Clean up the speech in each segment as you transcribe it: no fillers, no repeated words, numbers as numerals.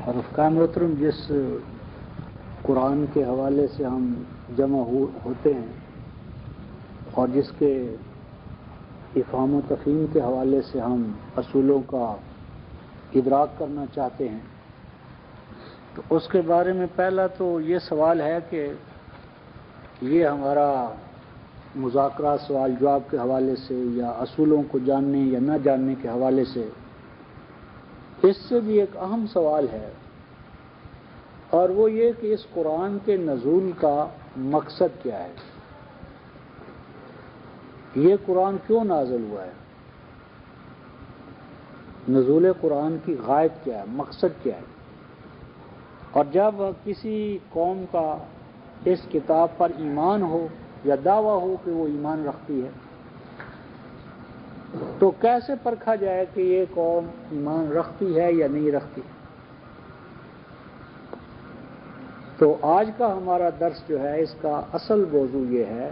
اور افکار محترم، جس قرآن کے حوالے سے ہم جمع ہوتے ہیں اور جس کے افہام و تفہیم کے حوالے سے ہم اصولوں کا ادراک کرنا چاہتے ہیں، تو اس کے بارے میں پہلا تو یہ سوال ہے کہ یہ ہمارا مذاکرہ سوال جواب کے حوالے سے یا اصولوں کو جاننے یا نہ جاننے کے حوالے سے، اس سے بھی ایک اہم سوال ہے، اور وہ یہ کہ اس قرآن کے نزول کا مقصد کیا ہے؟ یہ قرآن کیوں نازل ہوا ہے؟ نزول قرآن کی غایت کیا ہے؟ مقصد کیا ہے؟ اور جب کسی قوم کا اس کتاب پر ایمان ہو یا دعویٰ ہو کہ وہ ایمان رکھتی ہے، تو کیسے پرکھا جائے کہ یہ قوم ایمان رکھتی ہے یا نہیں رکھتی؟ تو آج کا ہمارا درس جو ہے، اس کا اصل موضوع یہ ہے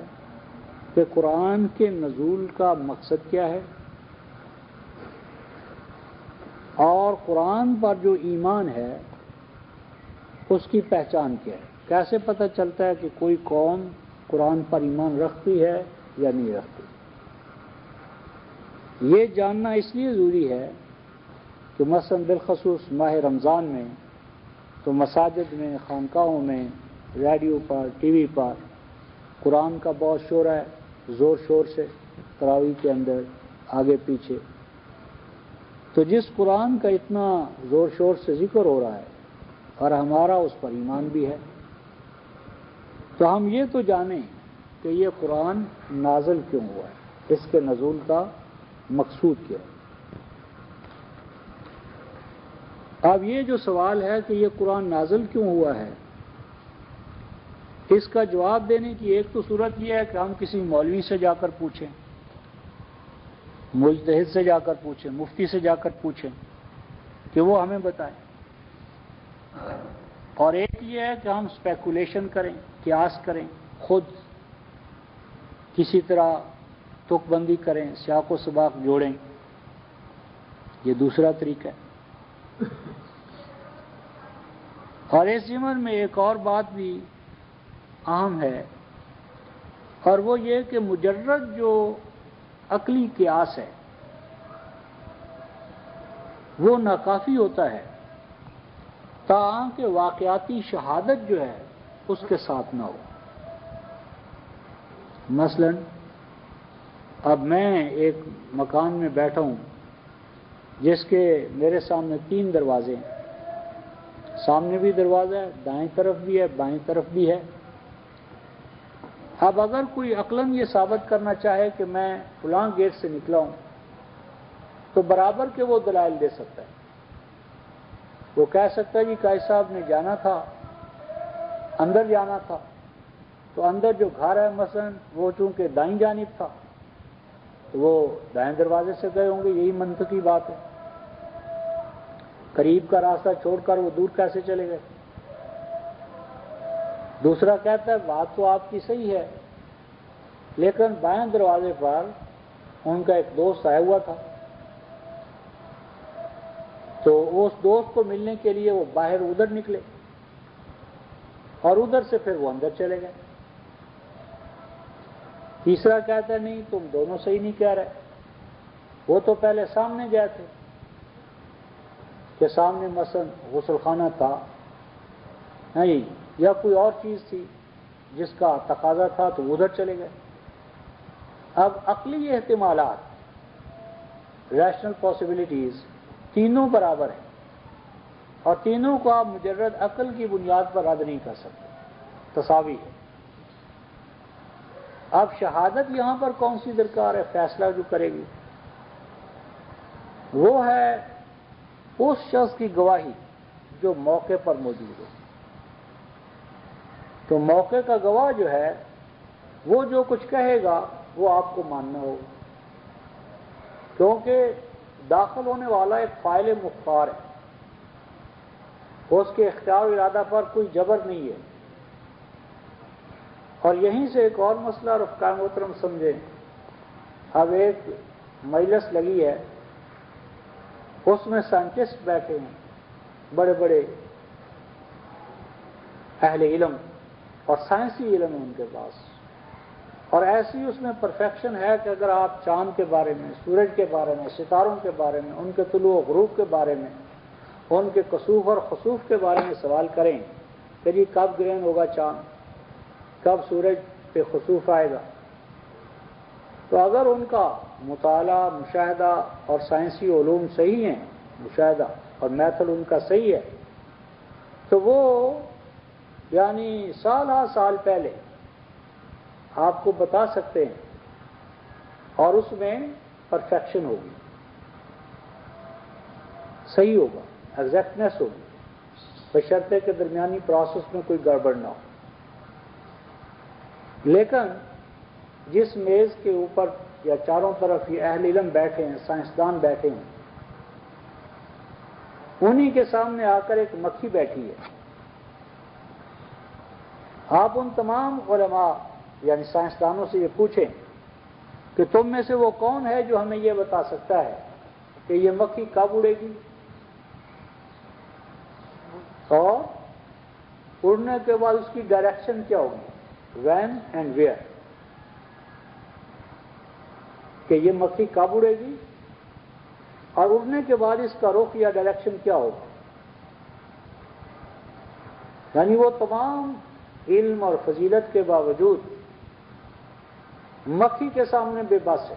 کہ قرآن کے نزول کا مقصد کیا ہے، اور قرآن پر جو ایمان ہے اس کی پہچان کیا ہے۔ کیسے پتہ چلتا ہے کہ کوئی قوم قرآن پر ایمان رکھتی ہے یا نہیں رکھتی؟ یہ جاننا اس لیے ضروری ہے کہ مثلا بالخصوص ماہ رمضان میں تو مساجد میں، خانقاہوں میں، ریڈیو پر، ٹی وی پر قرآن کا بہت شور ہے، زور شور سے تراویح کے اندر آگے پیچھے۔ تو جس قرآن کا اتنا زور شور سے ذکر ہو رہا ہے اور ہمارا اس پر ایمان بھی ہے، تو ہم یہ تو جانیں کہ یہ قرآن نازل کیوں ہوا ہے، اس کے نزول کا مقصود کیا ہے۔ اب یہ جو سوال ہے کہ یہ قرآن نازل کیوں ہوا ہے، اس کا جواب دینے کی ایک تو صورت یہ ہے کہ ہم کسی مولوی سے جا کر پوچھیں، مجتہد سے جا کر پوچھیں، مفتی سے جا کر پوچھیں کہ وہ ہمیں بتائیں، اور ایک یہ ہے کہ ہم اسپیکولیشن کریں، قیاس کریں، خود کسی طرح تک بندی کریں، سیاق و سباق جوڑیں، یہ دوسرا طریقہ ہے۔ اور اس ضمن میں ایک اور بات بھی اہم ہے، اور وہ یہ کہ مجرد جو عقلی قیاس ہے وہ ناکافی ہوتا ہے تاکہ واقعاتی شہادت جو ہے اس کے ساتھ نہ ہو۔ مثلا اب میں ایک مکان میں بیٹھا ہوں جس کے میرے سامنے 3 دروازے ہیں، سامنے بھی دروازہ ہے، دائیں طرف بھی ہے، بائیں طرف بھی ہے۔ اب اگر کوئی عقلاً یہ ثابت کرنا چاہے کہ میں فلاں گیٹ سے نکلا ہوں، تو برابر کے وہ دلائل دے سکتا ہے۔ وہ کہہ سکتا ہے جی قاضی صاحب نے جانا تھا، اندر جانا تھا، تو اندر جو گھر ہے مثلا وہ چونکہ دائیں جانب تھا تو وہ دائیں دروازے سے گئے ہوں گے، یہی منطقی بات ہے۔ قریب کا راستہ چھوڑ کر وہ دور کیسے چلے گئے؟ دوسرا کہتا ہے بات تو آپ کی صحیح ہے، لیکن بائیں دروازے پر ان کا ایک دوست آیا ہوا تھا، تو اس دوست کو ملنے کے لیے وہ باہر ادھر نکلے اور ادھر سے پھر وہ اندر چلے گئے۔ تیسرا کہتا ہے نہیں، تم دونوں صحیح نہیں کہہ رہے، وہ تو پہلے سامنے گئے تھے کہ سامنے مثلا غسل خانہ تھا نہیں یا کوئی اور چیز تھی جس کا تقاضا تھا تو ادھر چلے گئے۔ اب عقلی احتمالات، ریشنل پاسبلٹیز تینوں برابر ہیں، اور تینوں کو آپ مجرد عقل کی بنیاد پر رد نہیں کر سکتے، تساوی ہے۔ اب شہادت یہاں پر کون سی درکار ہے؟ فیصلہ جو کرے گی وہ ہے اس شخص کی گواہی جو موقع پر موجود ہو۔ تو موقع کا گواہ جو ہے وہ جو کچھ کہے گا وہ آپ کو ماننا ہوگا، کیونکہ داخل ہونے والا ایک فاعل مختار ہے، اس کے اختیار و ارادہ پر کوئی جبر نہیں ہے۔ اور یہیں سے ایک اور مسئلہ رفقائے محترم سمجھیں، اب ایک مجلس لگی ہے، اس میں سائنٹسٹ بیٹھے ہیں، بڑے بڑے اہل علم اور سائنسی علم ہے ان کے پاس، اور ایسی اس میں پرفیکشن ہے کہ اگر آپ چاند کے بارے میں، سورج کے بارے میں، ستاروں کے بارے میں، ان کے طلوع و غروب کے بارے میں، ان کے کسوف اور خسوف کے بارے میں سوال کریں کہ جی کب گرہن ہوگا چاند، کب سورج پہ خسوف آئے گا، تو اگر ان کا مطالعہ، مشاہدہ اور سائنسی علوم صحیح ہیں، مشاہدہ اور میتھڈ ان کا صحیح ہے، تو وہ یعنی سال ہا سال پہلے آپ کو بتا سکتے ہیں، اور اس میں پرفیکشن ہوگی، صحیح ہوگا، ایگزیکٹنیس ہوگی، بشرطے کے درمیانی پروسیس میں کوئی گڑبڑ نہ ہو۔ لیکن جس میز کے اوپر یا چاروں طرف یہ اہل علم بیٹھے ہیں، سائنسدان بیٹھے ہیں، انہی کے سامنے آ کر ایک مکھی بیٹھی ہے۔ آپ ان تمام علماء یعنی سائنسدانوں سے یہ پوچھیں کہ تم میں سے وہ کون ہے جو ہمیں یہ بتا سکتا ہے کہ یہ مکھی کب اڑے گی اور اڑنے کے بعد اس کی ڈائریکشن کیا ہوگی، وین اینڈ ویئر، کہ یہ مکھی کب اڑے گی اور اڑنے کے بعد اس کا رخ یا ڈائریکشن کیا ہوگا۔ یعنی وہ تمام علم اور فضیلت کے باوجود مکھی کے سامنے بے بس ہے،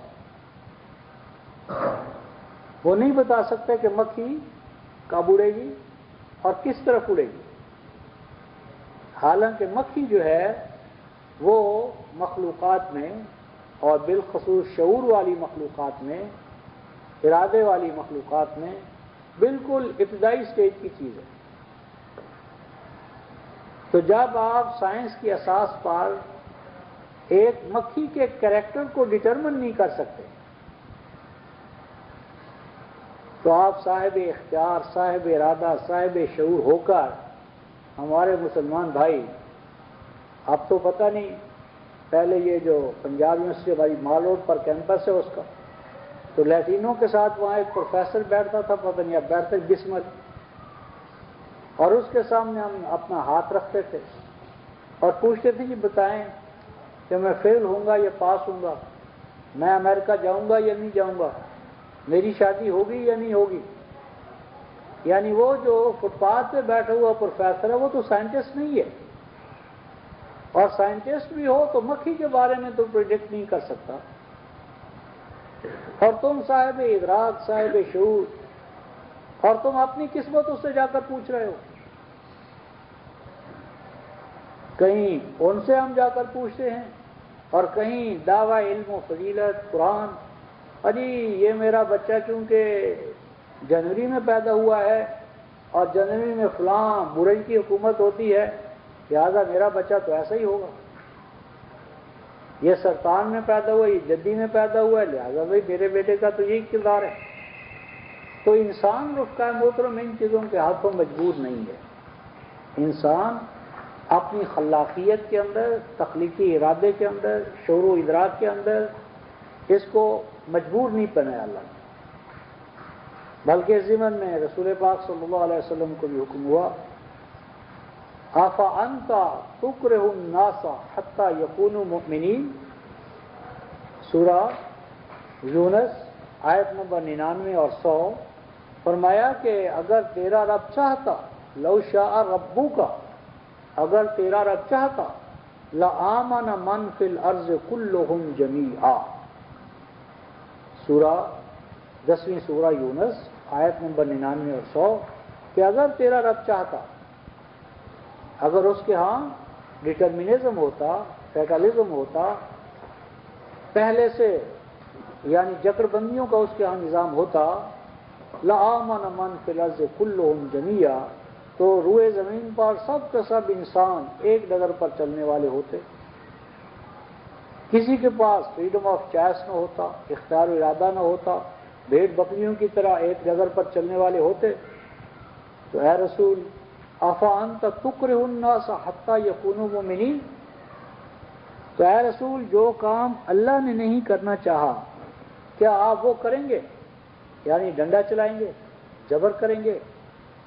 وہ نہیں بتا سکتے کہ مکھی کب اڑے گی اور کس طرف اڑے گی، حالانکہ مکھی جو ہے وہ مخلوقات میں اور بالخصوص شعور والی مخلوقات میں، ارادے والی مخلوقات میں بالکل ابتدائی سٹیج کی چیز ہے۔ تو جب آپ سائنس کی اساس پر ایک مکھی کے کریکٹر کو ڈٹرمن نہیں کر سکتے، تو آپ صاحب اختیار، صاحب ارادہ، صاحب شعور ہو کر ہمارے مسلمان بھائی، اب تو پتہ نہیں، پہلے یہ جو پنجاب یونیورسٹی ہماری مال روڈ پر کیمپس ہے اس کا، تو لیٹینوں کے ساتھ وہاں ایک پروفیسر بیٹھتا تھا، پتہ نہیں اب بیٹھتے بسمل، اور اس کے سامنے ہم اپنا ہاتھ رکھتے تھے اور پوچھتے تھے کہ بتائیں کہ میں فیل ہوں گا یا پاس ہوں گا، میں امریکہ جاؤں گا یا نہیں جاؤں گا، میری شادی ہوگی یا نہیں ہوگی۔ یعنی وہ جو فٹ پاتھ پہ بیٹھا ہوا پروفیسر ہے وہ تو سائنٹسٹ نہیں ہے، اور سائنٹسٹ بھی ہو تو مکھی کے بارے میں تو پریڈکٹ نہیں کر سکتا، اور تم صاحب ادراک، صاحب شعور، اور تم اپنی قسمت اس سے جا کر پوچھ رہے ہو۔ کہیں ان سے ہم جا کر پوچھتے ہیں اور کہیں دعوی علم و فضیلت، قرآن، اجی یہ میرا بچہ چونکہ جنوری میں پیدا ہوا ہے اور جنوری میں فلاں برج کی حکومت ہوتی ہے، لہذا میرا بچہ تو ایسا ہی ہوگا، یہ سرطان میں پیدا ہوا، یہ جدی میں پیدا ہوا ہے، لہذا بھائی میرے بیٹے کا تو یہی کردار ہے۔ تو انسان رفقۂ محترم ان چیزوں کے ہاتھوں مجبور نہیں ہے، انسان اپنی خلاقیت کے اندر، تخلیقی ارادے کے اندر، شعور و ادراک کے اندر اس کو مجبور نہیں بنایا اللہ نے، بلکہ اس ضمن میں رسول پاک صلی اللہ علیہ وسلم کو بھی حکم ہوا، أَفَأَنْتَ تُكْرِهُ النَّاسَ حَتَّى يَكُونُوا مُؤْمِنِينَ، سورہ یونس آیت نمبر 99 اور 100، فرمایا کہ اگر تیرا رب چاہتا، لو شاء ربک، اگر تیرا رب چاہتا، لآمن من فی الارض کلہم جمیعا، سورہ 10ویں سورہ یونس آیت نمبر 99 اور 100، کہ اگر تیرا رب چاہتا، اگر اس کے ہاں ڈٹرمنزم ہوتا، فیٹلزم ہوتا، پہلے سے یعنی جکڑ بندیوں کا اس کے ہاں نظام ہوتا، لآمن من فی الارض کلہم جمیعا، تو روئے زمین پر سب کے سب انسان ایک ڈگر پر چلنے والے ہوتے، کسی کے پاس فریڈم آف چوائس نہ ہوتا، اختیار و ارادہ نہ ہوتا، بھیڑ بکریوں کی طرح ایک ڈگر پر چلنے والے ہوتے۔ تو اے رسول، افانت تکرہ الناس حتی یکونوا مؤمنین، تو اے رسول جو کام اللہ نے نہیں کرنا چاہا کیا آپ وہ کریں گے؟ یعنی ڈنڈا چلائیں گے، جبر کریں گے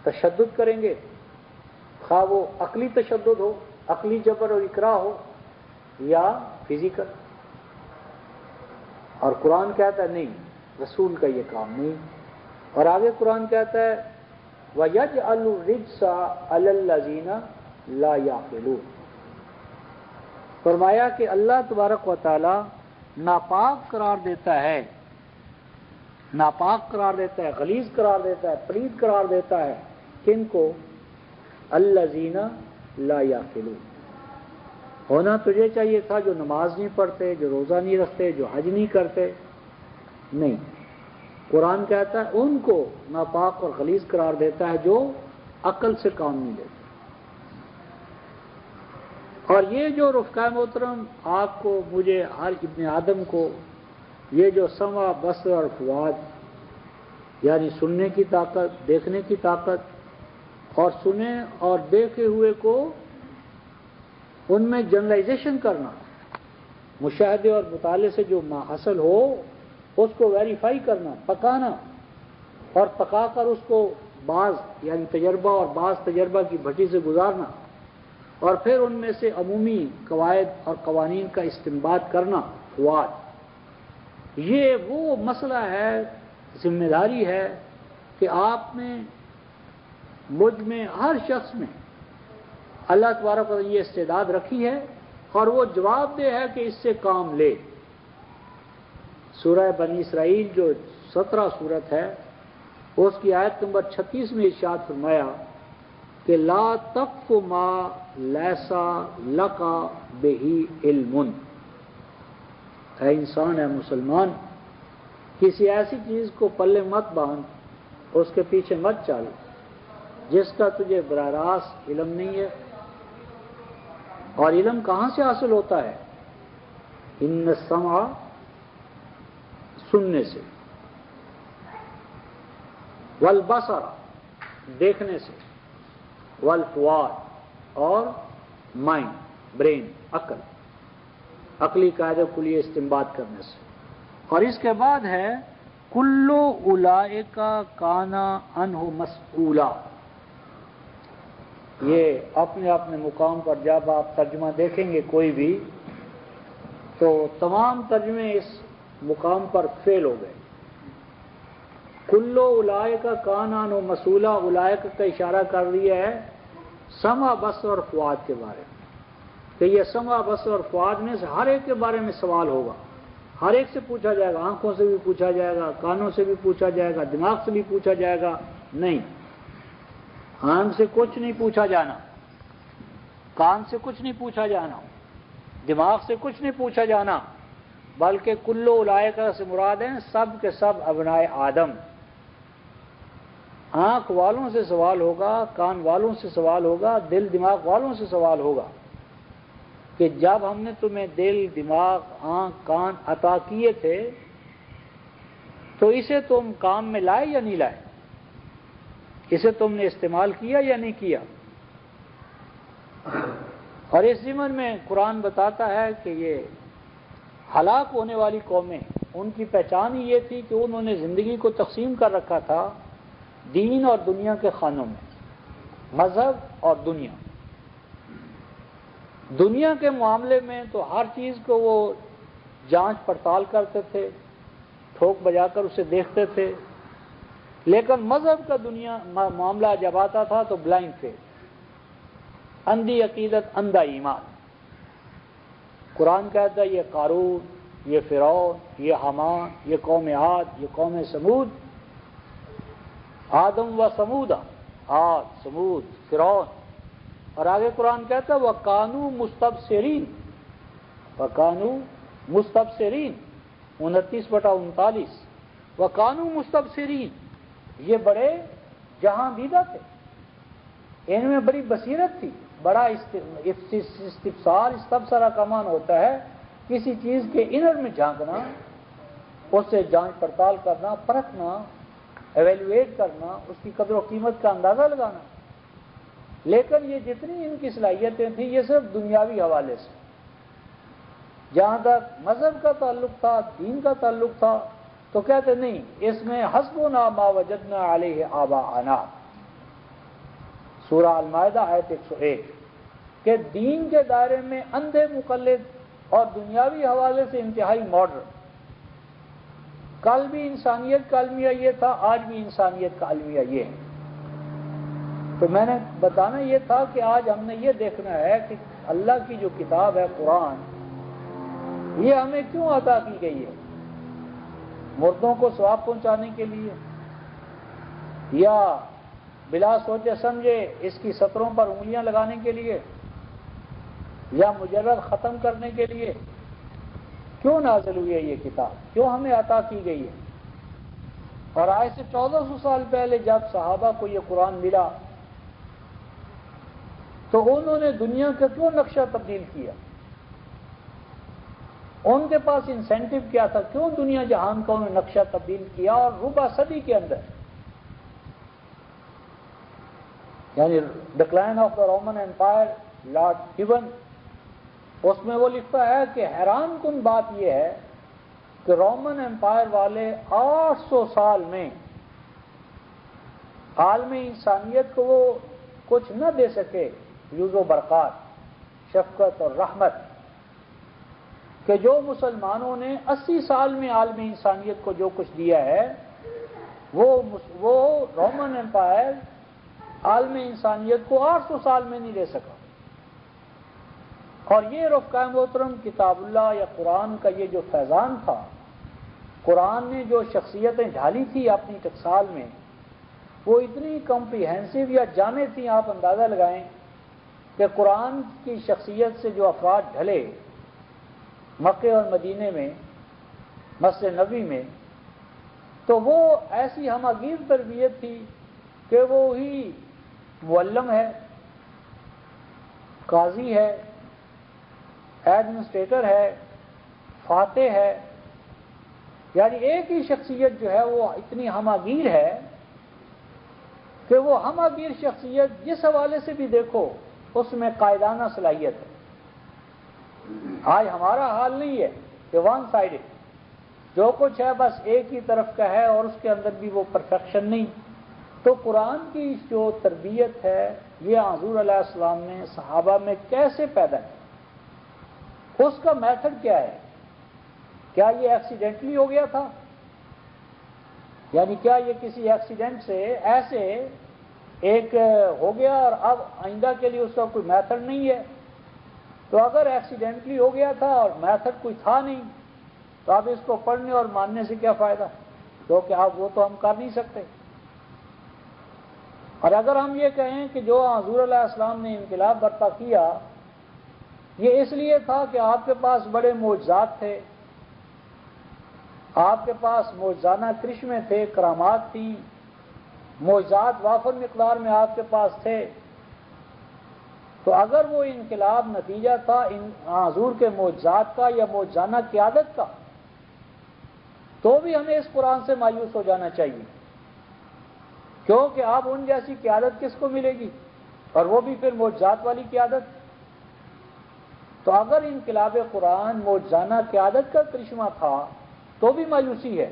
تشدد کریں گے، خواہ وہ عقلی تشدد ہو، عقلی جبر اور اکراہ ہو، یا فزیکل. اور قرآن کہتا ہے نہیں، رسول کا یہ کام نہیں. اور آگے قرآن کہتا ہے وَيَجْعَلُ الرِّجْسَ عَلَى الَّذِينَ لَا يَعْقِلُونَ. فرمایا کہ اللہ تبارک و تعالی ناپاک قرار دیتا ہے، ناپاک قرار دیتا ہے، غلیظ قرار دیتا ہے، پلید قرار دیتا ہے کن کو؟ الذین لا یعقلون. ہونا تجھے چاہیے تھا جو نماز نہیں پڑھتے، جو روزہ نہیں رکھتے، جو حج نہیں کرتے. نہیں، قرآن کہتا ہے ان کو ناپاک اور غلیظ قرار دیتا ہے جو عقل سے کام نہیں لیتے. اور یہ جو رفقائے محترم آپ کو، مجھے، ہر ابن آدم کو یہ جو سمع، بصر اور فؤاد یعنی سننے کی طاقت، دیکھنے کی طاقت، اور سنے اور دیکھے ہوئے کو ان میں جنرلائزیشن کرنا، مشاہدے اور مطالعے سے جو ما حاصل ہو اس کو ویریفائی کرنا، پکانا، اور پکا کر اس کو بعض یعنی تجربہ اور بعض تجربہ کی بھٹی سے گزارنا، اور پھر ان میں سے عمومی قواعد اور قوانین کا استنباط کرنا، فواد. یہ وہ مسئلہ ہے، ذمہ داری ہے کہ آپ میں، مجھ میں، ہر شخص میں اللہ تبارک و تعالی یہ استعداد رکھی ہے، اور وہ جواب دہ ہے کہ اس سے کام لے. سورہ بنی اسرائیل جو 17 سورت ہے، اس کی آیت نمبر 36 میں ارشاد فرمایا کہ لا تقف ما لیس لک بہ علم. اے انسان، اے مسلمان، کسی ایسی چیز کو پلے مت باندھ، اس کے پیچھے مت چل جس کا تجھے براہ راست علم نہیں ہے. اور علم کہاں سے حاصل ہوتا ہے؟ ان السمع، سننے سے، والبصر، دیکھنے سے، والفؤاد، اور مائنڈ، برین، عقل، عقلی قاعدے کلیہ استنباط کرنے سے. اور اس کے بعد ہے کلو اولئک کان عنہ مسئولا. یہ اپنے اپنے مقام پر جب آپ ترجمہ دیکھیں گے کوئی بھی، تو تمام ترجمے اس مقام پر فیل ہو گئے. کلو اولئک کان عنہ مسئولا، اولئک کا اشارہ کر دیا ہے سمع، بصر اور فؤاد کے بارے میں، کہ یہ سمع، بصر اور فؤاد میں سے ہر ایک کے بارے میں سوال ہوگا. ہر ایک سے پوچھا جائے گا، آنکھوں سے بھی پوچھا جائے گا، کانوں سے بھی پوچھا جائے گا، دماغ سے بھی پوچھا جائے گا. نہیں، آنکھ سے کچھ نہیں پوچھا جانا، کان سے کچھ نہیں پوچھا جانا، دماغ سے کچھ نہیں پوچھا جانا، بلکہ کلو اولئک سے مراد ہیں سب کے سب ابنائے آدم. آنکھ والوں سے سوال ہوگا، کان والوں سے سوال ہوگا، دل دماغ والوں سے سوال ہوگا کہ جب ہم نے تمہیں دل، دماغ، آنکھ، کان عطا کیے تھے تو اسے تم کام میں لائے یا نہیں لائے؟ اسے تم نے استعمال کیا یا نہیں کیا؟ اور اس ضمن میں قرآن بتاتا ہے کہ یہ ہلاک ہونے والی قومیں، ان کی پہچان ہی یہ تھی کہ انہوں نے زندگی کو تقسیم کر رکھا تھا دین اور دنیا کے خانوں میں، مذہب اور دنیا. دنیا کے معاملے میں تو ہر چیز کو وہ جانچ پڑتال کرتے تھے، ٹھوک بجا کر اسے دیکھتے تھے، لیکن مذہب کا دنیا معاملہ جب آتا تھا تو بلائنڈ فیتھ، اندھی عقیدت، اندھا ایمان. قرآن کہتا ہے یہ قارون، یہ فرعون، یہ حامان، یہ قوم عاد، یہ قوم سمود، آدم و سمود، عاد، سمود، فرعون. اور آگے قرآن کہتا ہے وَقَانُوا مُسْتَبْصِرِينَ، وَقَانُوا مُسْتَبْصِرِينَ، 29/39، وَقَانُوا مُسْتَبْصِرِينَ. یہ بڑے جہاں دیدہ تھے، ان میں بڑی بصیرت تھی. بڑا استفسار، استبصرہ کا معنی ہوتا ہے کسی چیز کے انر میں جھانکنا، اس سے جانچ پڑتال کرنا، پرکھنا، ایویلویٹ کرنا، اس کی قدر و قیمت کا اندازہ لگانا. لیکن یہ جتنی ان کی صلاحیتیں تھیں یہ صرف دنیاوی حوالے سے. جہاں تک مذہب کا تعلق تھا، دین کا تعلق تھا، تو کہتے نہیں، اس میں حسبنا ما وجدنا علیہ آباءنا، سورہ المائدہ آیت 101 کہ دین کے دائرے میں اندھے مقلد اور دنیاوی حوالے سے انتہائی ماڈرن. کل بھی انسانیت کا المیہ یہ تھا، آج بھی انسانیت کا المیہ یہ ہے. تو میں نے بتانا یہ تھا کہ آج ہم نے یہ دیکھنا ہے کہ اللہ کی جو کتاب ہے قرآن، یہ ہمیں کیوں عطا کی گئی ہے؟ مردوں کو ثواب پہنچانے کے لیے، یا بلا سوچے سمجھے اس کی سطروں پر انگلیاں لگانے کے لیے، یا مجرد ختم کرنے کے لیے؟ کیوں نازل ہوئی ہے یہ کتاب؟ کیوں ہمیں عطا کی گئی ہے؟ اور آج سے 1400 سال پہلے جب صحابہ کو یہ قرآن ملا تو انہوں نے دنیا کا کیوں نقشہ تبدیل کیا؟ ان کے پاس انسینٹو کیا تھا؟ کیوں دنیا جہان کا انہوں نے نقشہ تبدیل کیا؟ اور ربع صدی کے اندر، یعنی decline of the Roman empire, Lord Gibbon, اس میں وہ لکھتا ہے کہ حیران کن بات یہ ہے کہ رومن امپائر والے 800 سال میں عالم انسانیت کو وہ کچھ نہ دے سکے، یوز و برکات، شفقت اور رحمت، کہ جو مسلمانوں نے 80 سال میں عالم انسانیت کو جو کچھ دیا ہے وہ رومن امپائر عالم انسانیت کو 800 سال میں نہیں دے سکا. اور یہ رفقائے محترم کتاب اللہ یا قرآن کا یہ جو فیضان تھا، قرآن نے جو شخصیتیں ڈھالی تھی اپنی ٹکسال میں، وہ اتنی کمپریہنسو یا جامع تھیں، آپ اندازہ لگائیں کہ قرآن کی شخصیت سے جو افراد ڈھلے مکے اور مدینے میں، مسجد نبوی میں، تو وہ ایسی ہمہ گیر تربیت تھی کہ وہی معلم ہے، قاضی ہے، ایڈمنسٹریٹر ہے، فاتح ہے، یعنی ایک ہی شخصیت جو ہے وہ اتنی ہمہ گیر ہے کہ وہ ہمہ گیر شخصیت جس حوالے سے بھی دیکھو اس میں قائدانہ صلاحیت ہے. آج ہمارا حال نہیں ہے کہ ون سائڈڈ، جو کچھ ہے بس ایک ہی طرف کا ہے اور اس کے اندر بھی وہ پرفیکشن نہیں. تو قرآن کی جو تربیت ہے یہ حضور علیہ السلام نے صحابہ میں کیسے پیدا کی؟ اس کا میتھڈ کیا ہے؟ کیا یہ ایکسیڈنٹلی ہو گیا تھا؟ یعنی کیا یہ کسی ایکسیڈنٹ سے ایسے ایک ہو گیا اور اب آئندہ کے لیے اس کا کوئی میتھڈ نہیں ہے؟ تو اگر ایکسیڈنٹلی ہو گیا تھا اور میتھڈ کوئی تھا نہیں تو اب اس کو پڑھنے اور ماننے سے کیا فائدہ؟ کیونکہ اب وہ تو ہم کر نہیں سکتے. اور اگر ہم یہ کہیں کہ جو حضور علیہ السلام نے انقلاب برپا کیا یہ اس لیے تھا کہ آپ کے پاس بڑے معجزات تھے، آپ کے پاس معجزانہ کرشمے تھے، کرامات تھی، معجزات وافر مقدار میں آپ کے پاس تھے، تو اگر وہ انقلاب نتیجہ تھا حضور کے معجزات کا یا معجزانہ قیادت کا تو بھی ہمیں اس قرآن سے مایوس ہو جانا چاہیے، کیونکہ اب ان جیسی قیادت کس کو ملے گی؟ اور وہ بھی پھر معجزات والی قیادت. تو اگر انقلاب قرآن معجزانہ قیادت کا کرشمہ تھا تو بھی مایوسی ہے،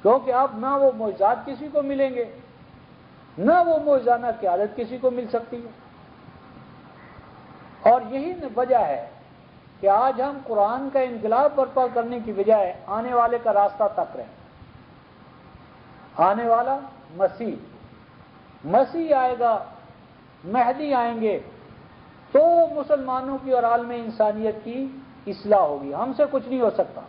کیونکہ اب نہ وہ معجزات کسی کو ملیں گے نہ وہ معجزانہ قیادت کسی کو مل سکتی ہے. اور یہی وجہ ہے کہ آج ہم قرآن کا انقلاب برپا کرنے کی بجائے آنے والے کا راستہ تک رہے ہیں. آنے والا مسیح آئے گا، مہدی آئیں گے تو مسلمانوں کی اور عالم انسانیت کی اصلاح ہوگی. ہم سے کچھ نہیں ہو سکتا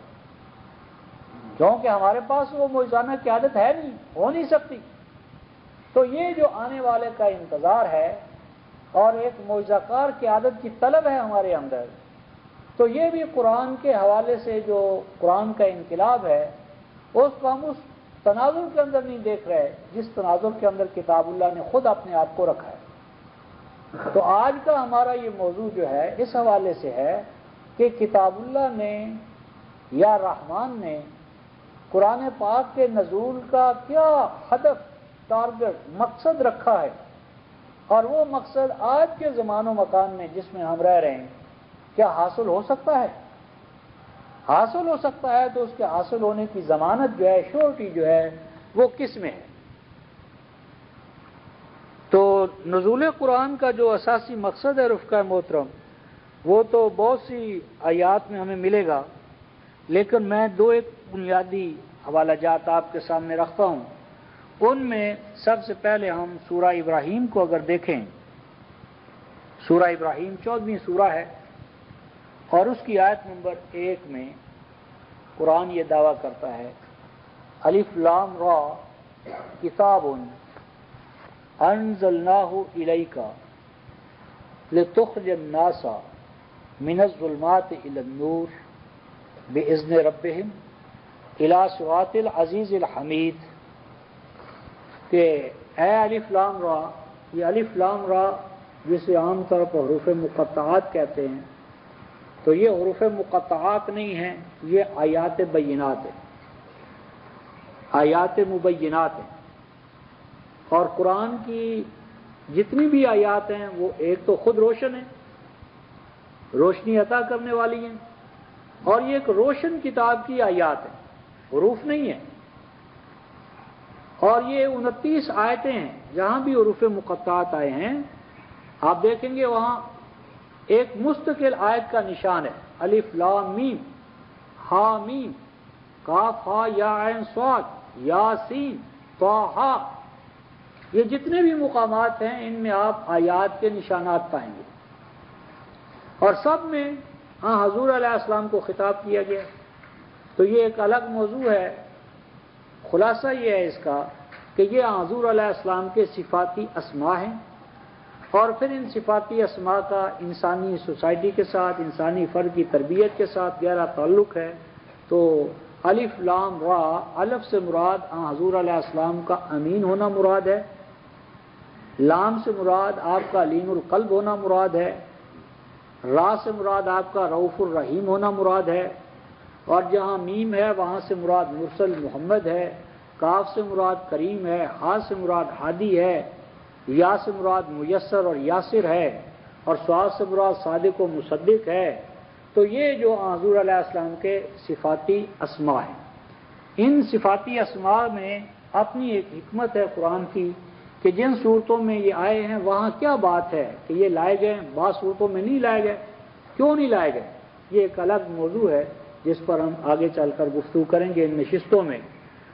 کیونکہ ہمارے پاس وہ معجزانہ قیادت ہے نہیں، ہو نہیں سکتی. تو یہ جو آنے والے کا انتظار ہے اور ایک معجزہ کار قیادت کی طلب ہے ہمارے اندر، تو یہ بھی قرآن کے حوالے سے جو قرآن کا انقلاب ہے اس کو ہم اس تناظر کے اندر نہیں دیکھ رہے جس تناظر کے اندر کتاب اللہ نے خود اپنے آپ کو رکھا ہے. تو آج کا ہمارا یہ موضوع جو ہے اس حوالے سے ہے کہ کتاب اللہ نے یا رحمان نے قرآن پاک کے نزول کا کیا ہدف، ٹارگٹ، مقصد رکھا ہے، اور وہ مقصد آج کے زمان و مکان میں جس میں ہم رہ رہے ہیں کیا حاصل ہو سکتا ہے؟ حاصل ہو سکتا ہے تو اس کے حاصل ہونے کی ضمانت جو ہے، شورٹی جو ہے، وہ کس میں ہے؟ تو تو نزول قرآن کا جو اساسی مقصد ہے رفقہ محترم، وہ تو بہت سی آیات میں ہمیں ملے گا، لیکن میں ایک بنیادی حوالہ جات آپ کے سامنے رکھتا ہوں۔ ان میں سب سے پہلے ہم سورہ ابراہیم کو اگر دیکھیں، سورہ ابراہیم 14ویں سورہ ہے، اور اس کی آیت نمبر 1 میں قرآن یہ دعویٰ کرتا ہے، الف لام را کتاب انزلناہ الیک لتخرج الناس من الظلمات الی النور باذن ربہم الی صراط العزیز الحمید، کہ اے الف لام را، یہ الف لام را جسے عام طور پر حروف مقطعات کہتے ہیں، تو یہ حروف مقطعات نہیں ہیں، یہ آیات بینات ہیں، آیات مبینات ہیں۔ اور قرآن کی جتنی بھی آیات ہیں وہ ایک تو خود روشن ہیں، روشنی عطا کرنے والی ہیں، اور یہ ایک روشن کتاب کی آیات ہیں، حروف نہیں ہیں۔ اور یہ 29 آیتیں ہیں، جہاں بھی حروف مقطعات آئے ہیں آپ دیکھیں گے وہاں ایک مستقل آیت کا نشان ہے، الف لام میم ہا میم کاف ہا یا عین صاد یاسین طٰہٰ، یہ جتنے بھی مقامات ہیں ان میں آپ آیات کے نشانات پائیں گے، اور سب میں حضور علیہ السلام کو خطاب کیا گیا۔ تو یہ ایک الگ موضوع ہے۔ خلاصہ یہ ہے اس کا کہ یہ حضور علیہ السلام کے صفاتی اسماء ہیں، اور پھر ان صفاتی اسماء کا انسانی سوسائٹی کے ساتھ، انسانی فرد کی تربیت کے ساتھ گہرا تعلق ہے۔ تو الف لام را، الف سے مراد حضور علیہ السلام کا امین ہونا مراد ہے، لام سے مراد آپ کا لین القلب ہونا مراد ہے، را سے مراد آپ کا رؤوف الرحیم ہونا مراد ہے، اور جہاں میم ہے وہاں سے مراد مرسل محمد ہے، کاف سے مراد کریم ہے، ہا سے مراد ہادی ہے، یا سے مراد میسر اور یاسر ہے، اور صاد سے مراد صادق و مصدق ہے۔ تو یہ جو حضور علیہ السلام کے صفاتی اسماء ہیں، ان صفاتی اسماء میں اپنی ایک حکمت ہے قرآن کی، کہ جن صورتوں میں یہ آئے ہیں وہاں کیا بات ہے کہ یہ لائے گئے، بعض صورتوں میں نہیں لائے گئے، کیوں نہیں لائے گئے، یہ ایک الگ موضوع ہے جس پر ہم آگے چل کر گفتگو کریں گے ان نشستوں میں۔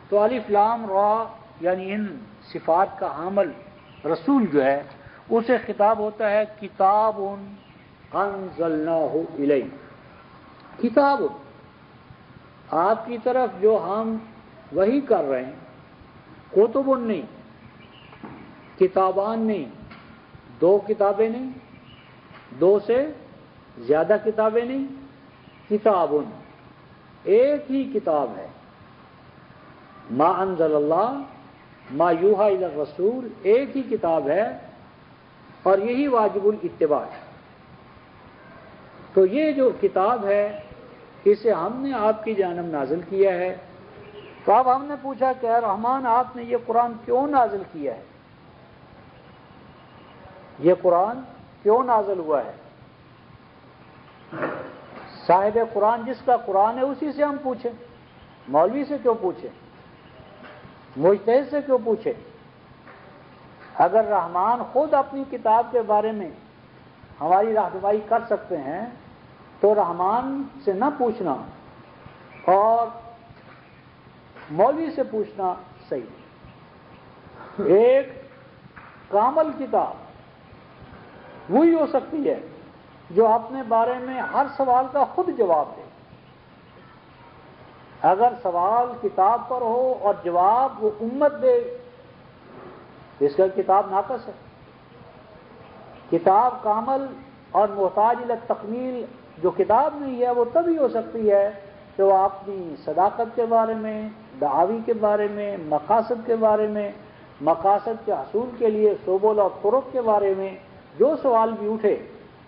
تو الف لام را یعنی ان صفات کا حامل رسول جو ہے اسے خطاب ہوتا ہے کتاب انزلناہ الیک، کتاب آپ کی طرف جو ہم وحی کر رہے ہیں، کتب نہیں، کتابان نہیں، 2 کتابیں نہیں، 2 سے زیادہ کتابیں نہیں، کتاب ایک ہی کتاب ہے، ما انزل اللہ ما یوحی الی الرسول، ایک ہی کتاب ہے، اور یہی واجب الاتباع ہے۔ تو یہ جو کتاب ہے اسے ہم نے آپ کی جانب نازل کیا ہے۔ تو اب ہم نے پوچھا کہ اے رحمان آپ نے یہ قرآن کیوں نازل کیا ہے، یہ قرآن کیوں نازل ہوا ہے؟ صاحب قرآن جس کا قرآن ہے اسی سے ہم پوچھیں، مولوی سے کیوں پوچھیں، مجتہد سے کیوں پوچھیں؟ اگر رحمان خود اپنی کتاب کے بارے میں ہماری رہنمائی کر سکتے ہیں تو رحمان سے نہ پوچھنا اور مولوی سے پوچھنا صحیح۔ ایک کامل کتاب وہی ہو سکتی ہے جو اپنے بارے میں ہر سوال کا خود جواب دے۔ اگر سوال کتاب پر ہو اور جواب وہ امت دے، اس کا کتاب ناقص ہے۔ کتاب کامل اور محتاج الی تکمیل جو کتاب نہیں ہے وہ تبھی ہو سکتی ہے کہ وہ اپنی صداقت کے بارے میں، دعاوی کے بارے میں، مقاصد کے بارے میں، مقاصد کے حصول کے لیے سبل اور طرق کے بارے میں جو سوال بھی اٹھے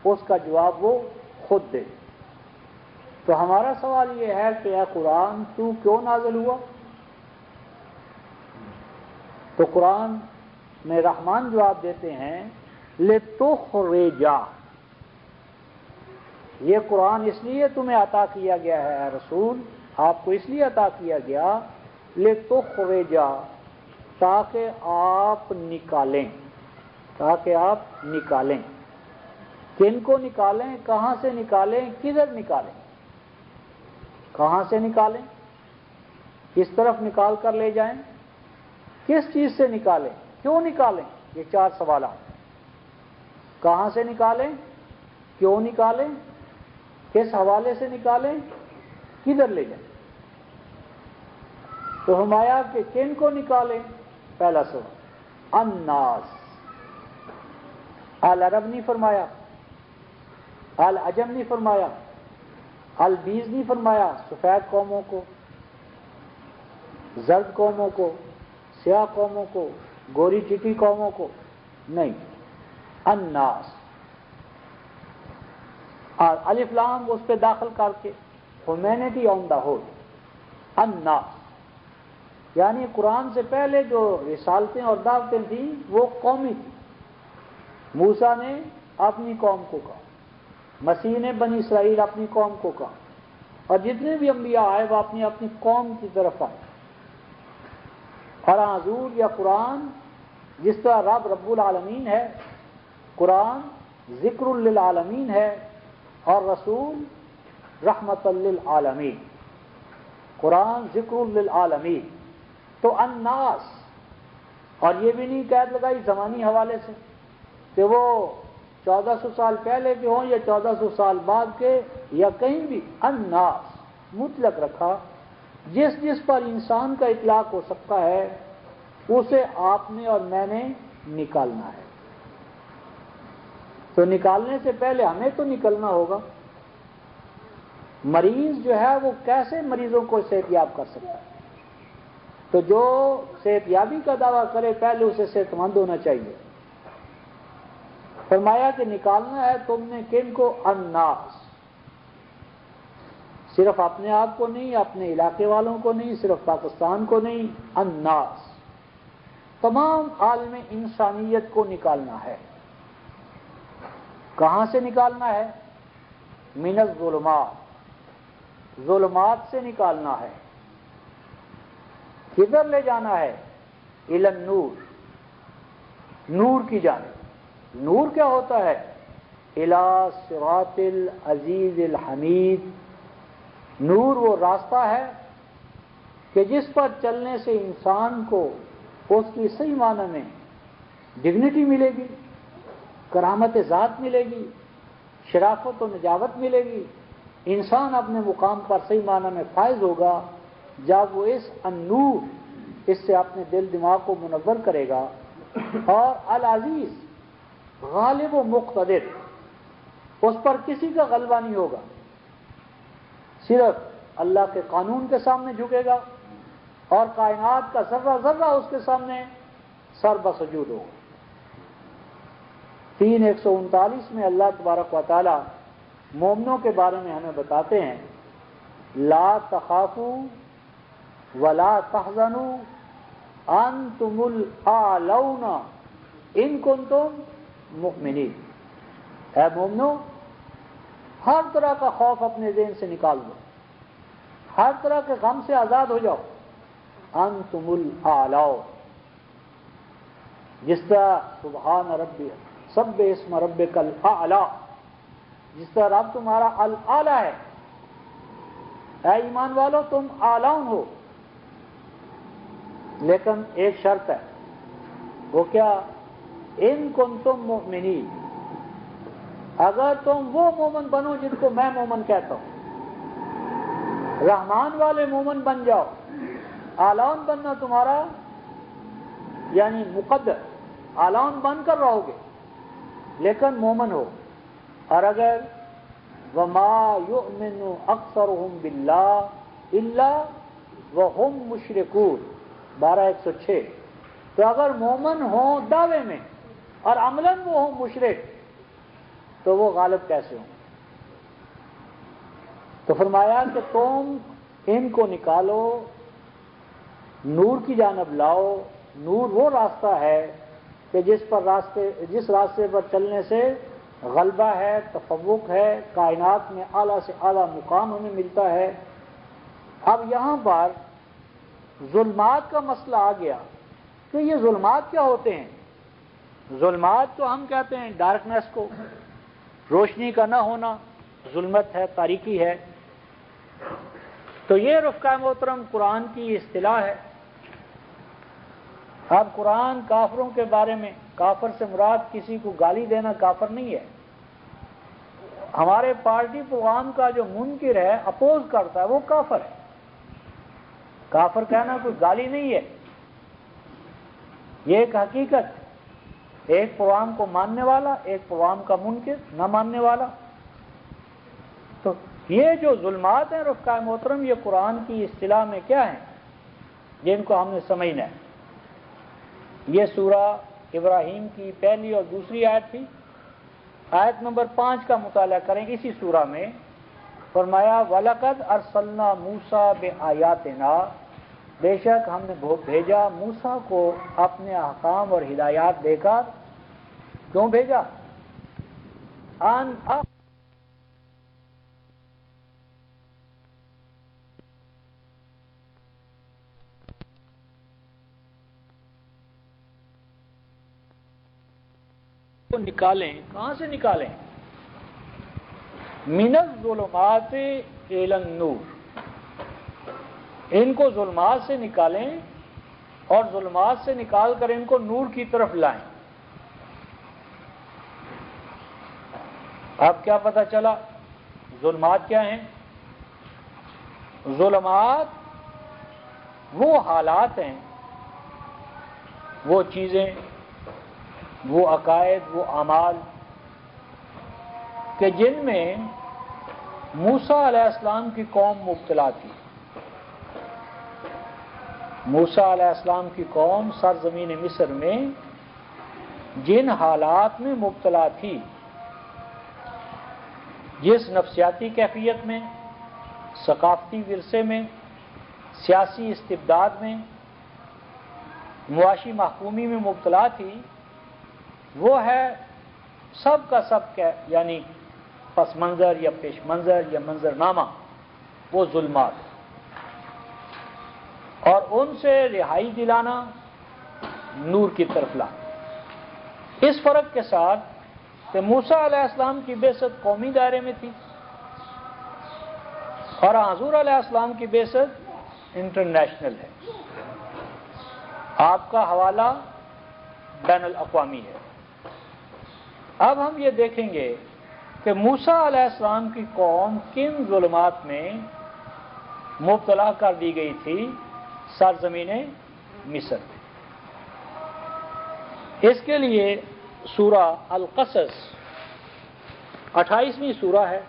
اس کا جواب وہ خود دے۔ تو ہمارا سوال یہ ہے کہ اے قرآن تو کیوں نازل ہوا؟ تو قرآن میں رحمان جواب دیتے ہیں لِتُخْرِجَ، یہ قرآن اس لیے تمہیں عطا کیا گیا ہے اے رسول، آپ کو اس لیے عطا کیا گیا لِتُخْرِجَ، تاکہ آپ نکالیں، تاکہ آپ نکالیں. کن کو نکالیں؟ کہاں سے نکالیں؟ کدھر نکالیں؟ کہاں سے نکالیں؟ کس طرف نکال کر لے جائیں؟ کس چیز سے نکالیں؟ کیوں نکالیں؟ یہ 4 سوالات. کہاں سے نکالیں؟ کیوں نکالیں؟ کس حوالے سے نکالیں؟ کدھر لے جائیں؟ تو فرمایا کہ کن کو نکالیں؟ پہلا سوال الناس. العرب نہیں فرمایا، العجم نہیں فرمایا، البیز نہیں فرمایا، سفید قوموں کو، زرد قوموں کو، سیاہ قوموں کو، گوری چٹی قوموں کو نہیں. الناس اور الف لام اس پہ داخل کر کے ہیومینٹی آن دا ہول. الناس یعنی قرآن سے پہلے جو رسالتیں اور دعوتیں تھیں وہ قومی تھیں. موسیٰ نے اپنی قوم کو کہا، مسیح نے بنی اسرائیل اپنی قوم کو کہا، اور جتنے بھی انبیاء آئے وہ اپنی اپنی قوم کی طرف آئے. اور حضور یا قرآن جس طرح رب العالمین ہے، قرآن ذکر للعالمین ہے، اور رسول رحمت للعالمین. قرآن ذکر للعالمین. تو الناس، اور یہ بھی نہیں قید لگائی زمانی حوالے سے کہ وہ 1400 سال پہلے کے ہوں یا 1400 سال بعد کے یا کہیں بھی. الناس مطلق رکھا، جس جس پر انسان کا اطلاق ہو سکتا ہے اسے آپ نے اور میں نے نکالنا ہے. تو نکالنے سے پہلے ہمیں تو نکلنا ہوگا. مریض جو ہے وہ کیسے مریضوں کو صحت یاب کر سکتا ہے؟ تو جو صحت یابی کا دعویٰ کرے پہلے اسے صحت مند ہونا چاہیے. فرمایا کہ نکالنا ہے تم نے کن کو؟ الناس. صرف اپنے آپ کو نہیں، اپنے علاقے والوں کو نہیں، صرف پاکستان کو نہیں، الناس تمام عالم انسانیت کو نکالنا ہے. کہاں سے نکالنا ہے؟ من الظلمات، ظلمات سے نکالنا ہے. کدھر لے جانا ہے؟ الی النور، نور کی جانب. نور کیا ہوتا ہے؟ الی صراط العزیز الحمید. نور وہ راستہ ہے کہ جس پر چلنے سے انسان کو اس کی صحیح معنی میں ڈگنیٹی ملے گی، کرامت ذات ملے گی، شرافت و نجابت ملے گی. انسان اپنے مقام پر صحیح معنی میں فائز ہوگا جب وہ اس النور، اس سے اپنے دل دماغ کو منور کرے گا. اور العزیز غالب و مقتدر، اس پر کسی کا غلبہ نہیں ہوگا، صرف اللہ کے قانون کے سامنے جھکے گا اور کائنات کا ذرہ ذرہ اس کے سامنے سر بسجود ہوگا. 3:139 میں اللہ تبارک و تعالی مومنوں کے بارے میں ہمیں بتاتے ہیں لا تخافوا ولا تحزنوا انتم الاعلون ان کنتم مؤمنین. اے مومنو، ہر طرح کا خوف اپنے ذہن سے نکال دو، ہر طرح کے غم سے آزاد ہو جاؤ. انتم الاعلون، جس طرح سبحان ربی سب اسم ربک الاعلی، جس طرح رب تمہارا الاعلی ہے. اے ایمان والو تم اعلون ہو، لیکن ایک شرط ہے. وہ کیا؟ ان کنتم مؤمنین، اگر تم وہ مومن بنو جن کو میں مومن کہتا ہوں. رحمان والے مومن بن جاؤ. اعلون بننا تمہارا یعنی مقدر، اعلون بن کر رہو گے لیکن مومن ہو. اور اگر وما یؤمن اکثرهم باللہ الا وهم مشرکون 12:106، تو اگر مومن ہوں دعوے میں اور عملاً وہ ہوں مشرک تو وہ غالب کیسے ہوں؟ تو فرمایا کہ تم ان کو نکالو، نور کی جانب لاؤ. نور وہ راستہ ہے کہ جس راستے پر چلنے سے غلبہ ہے، تفوق ہے، کائنات میں اعلیٰ سے اعلیٰ مقام ہمیں ملتا ہے. اب یہاں پر ظلمات کا مسئلہ آ گیا کہ یہ ظلمات کیا ہوتے ہیں؟ ظلمات تو ہم کہتے ہیں ڈارکنیس کو، روشنی کا نہ ہونا، ظلمت ہے، تاریکی ہے. تو یہ رفقا محترم قرآن کی اصطلاح ہے. اب قرآن کافروں کے بارے میں، کافر سے مراد کسی کو گالی دینا کافر نہیں ہے. ہمارے پارٹی پروگرام کا جو منکر ہے، اپوز کرتا ہے، وہ کافر ہے. کافر کہنا کوئی گالی نہیں ہے، یہ ایک حقیقت ہے. ایک پروگرام کو ماننے والا، ایک پروگرام کا منکر نہ ماننے والا. تو یہ جو ظلمات ہیں رفقا محترم، یہ قرآن کی اصطلاح میں کیا ہیں جن کو ہم نے سمجھنا ہے. یہ سورہ ابراہیم کی پہلی اور دوسری آیت تھی. آیت نمبر 5 کا مطالعہ کریں. اسی سورہ میں فرمایا وَلَقَدْ أَرْسَلْنَا مُوسَىٰ بِآيَاتِنَا، بے شک ہم نے بھیجا موسیٰ کو اپنے احکام اور ہدایات دے کر. کیوں بھیجا؟ کو نکالیں. کہاں سے نکالیں؟ من الظلمات الی النور. ان کو ظلمات سے نکالیں اور ظلمات سے نکال کر ان کو نور کی طرف لائیں. اب کیا پتہ چلا ظلمات کیا ہیں؟ ظلمات وہ حالات ہیں، وہ چیزیں، وہ عقائد، وہ اعمال کہ جن میں موسیٰ علیہ السلام کی قوم مبتلا تھی. موسیٰ علیہ السلام کی قوم سرزمین مصر میں جن حالات میں مبتلا تھی، جس نفسیاتی کیفیت میں، ثقافتی ورثے میں، سیاسی استبداد میں، معاشی محکومی میں مبتلا تھی، وہ ہے سب کا سب کا یعنی پس منظر یا پیش منظر یا منظرنامہ، وہ ظلمات. اور ان سے رہائی دلانا، نور کی طرف لانا. اس فرق کے ساتھ کہ موسیٰ علیہ السلام کی بعثت قومی دائرے میں تھی اور حضور علیہ السلام کی بعثت انٹرنیشنل ہے. آپ کا حوالہ بین الاقوامی ہے. اب ہم یہ دیکھیں گے کہ موسیٰ علیہ السلام کی قوم کن ظلمات میں مبتلا کر دی گئی تھی سرزمین مصر میں. اس کے لیے سورہ القصص 28ویں سورہ ہے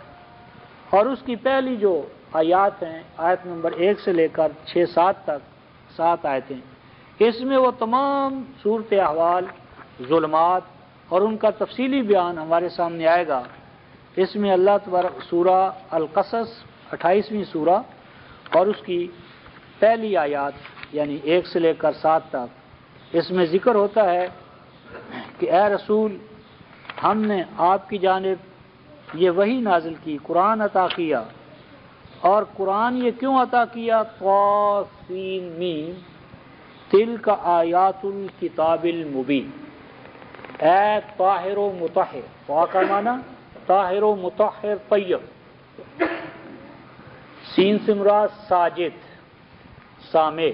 اور اس کی پہلی جو آیات ہیں، آیت نمبر 1 سے لے کر 6-7 تک 7 آیتیں، اس میں وہ تمام صورت احوال، ظلمات اور ان کا تفصیلی بیان ہمارے سامنے آئے گا. اس میں اللہ تبارک سورہ القصص 28ویں سورہ اور اس کی پہلی آیات یعنی 1 سے لے کر 7 تک، اس میں ذکر ہوتا ہے کہ اے رسول، ہم نے آپ کی جانب یہ وحی نازل کی، قرآن عطا کیا. اور قرآن یہ کیوں عطا کیا؟ طاسین میم تلک آیات الکتاب المبین. اے طاہر و مطہر، طا کا معنی طاہر و مطہر طیب، سین سے مراد ساجد سامع،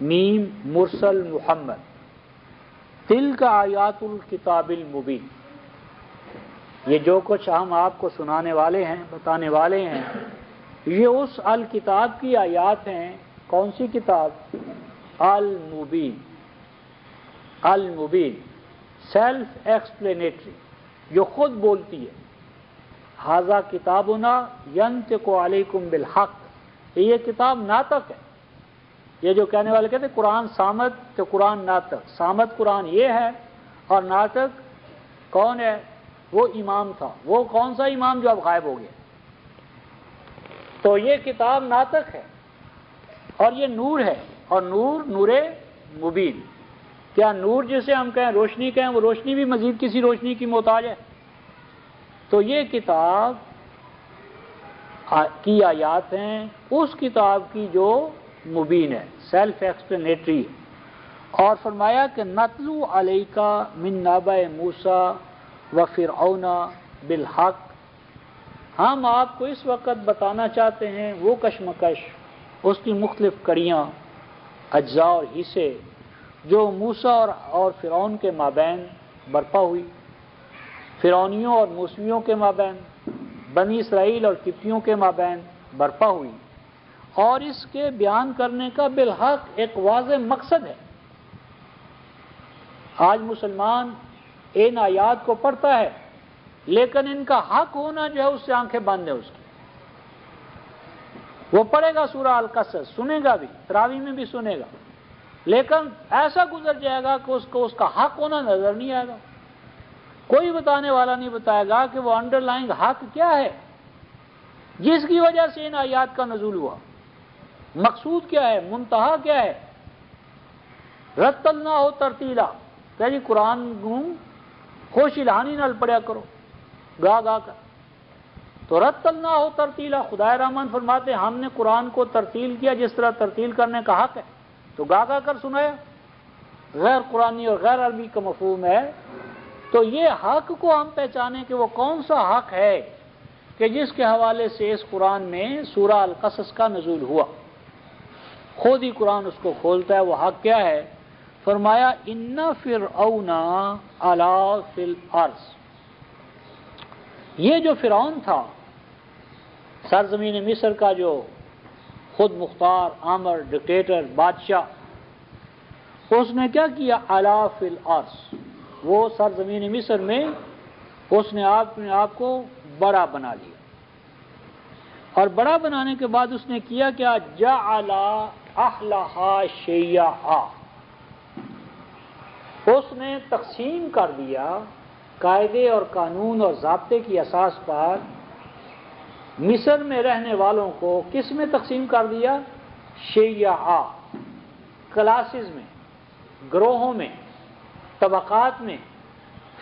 میم مرسل محمد. تلک آیات الکتاب المبین. یہ جو کچھ ہم آپ کو سنانے والے ہیں، بتانے والے ہیں، یہ اس الکتاب کی آیات ہیں. کون سی کتاب؟ المبین. المبین سیلف ایکسپلینیٹری، جو خود بولتی ہے. ھذا کتابنا ینطق علیکم بالحق. یہ کتاب ناطق ہے. یہ جو کہنے والے کہتے ہیں قرآن صامت تو قرآن ناطق. صامت قرآن یہ ہے اور ناطق کون ہے؟ وہ امام تھا. وہ کون سا امام جو اب غائب ہو گیا؟ تو یہ کتاب ناطق ہے اور یہ نور ہے، اور نور نور مبین. کیا نور جسے ہم کہیں روشنی کہیں، وہ روشنی بھی مزید کسی روشنی کی محتاج ہے؟ تو یہ کتاب کی آیات ہیں اس کتاب کی جو مبین ہے، سیلف ایکسپلینیٹری ہے. اور فرمایا کہ نتلو علیکا من نبأ موسیٰ و فرعون بالحق، ہم آپ کو اس وقت بتانا چاہتے ہیں وہ کشمکش، اس کی مختلف کڑیاں، اجزاء اور حصے جو موسیٰ اور فرعون کے مابین برپا ہوئی، فرعونیوں اور موسمیوں کے مابین، بنی اسرائیل اور قبطیوں کے مابین برپا ہوئی، اور اس کے بیان کرنے کا بالحق ایک واضح مقصد ہے۔ آج مسلمان ان آیات کو پڑھتا ہے لیکن ان کا حق ہونا جو ہے اس سے آنکھیں بند ہے اس کی۔ وہ پڑھے گا سورہ القصص، سنے گا بھی، تراویح میں بھی سنے گا، لیکن ایسا گزر جائے گا کہ اس کو اس کا حق ہونا نظر نہیں آئے گا۔ کوئی بتانے والا نہیں بتائے گا کہ وہ انڈر لائنگ حق کیا ہے جس کی وجہ سے ان آیات کا نزول ہوا، مقصود کیا ہے، منتہا کیا ہے۔ رتلناہ ترتیلا، کہ جی قرآن خوش الہانی نال پڑھیا کرو، گا گا کر۔ تو رتلناہ ترتیلا، خدا رحمان فرماتے ہیں ہم نے قرآن کو ترتیل کیا جس طرح ترتیل کرنے کا حق ہے، تو گا گا کر سنایا۔ غیر قرآنی اور غیر عربی کا مفہوم ہے۔ تو یہ حق کو ہم پہچانیں کہ وہ کون سا حق ہے کہ جس کے حوالے سے اس قرآن میں سورہ القصص کا نزول ہوا۔ خود ہی قرآن اس کو کھولتا ہے، وہ حق کیا ہے؟ فرمایا ان فرعون علا فی الارض، یہ جو فرعون تھا سرزمین مصر کا، جو خود مختار آمر ڈکٹیٹر بادشاہ، اس نے کیا کیا؟ علا فی الارض، وہ سرزمین مصر میں اس نے اپنے آپ کو بڑا بنا لیا، اور بڑا بنانے کے بعد اس نے کیا کیا؟ جعل اہلہا شیعا، اس نے تقسیم کر دیا قاعدے اور قانون اور ضابطے کی اساس پر مصر میں رہنے والوں کو کس میں تقسیم کر دیا؟ شیعا، کلاسز میں، گروہوں میں، طبقات میں،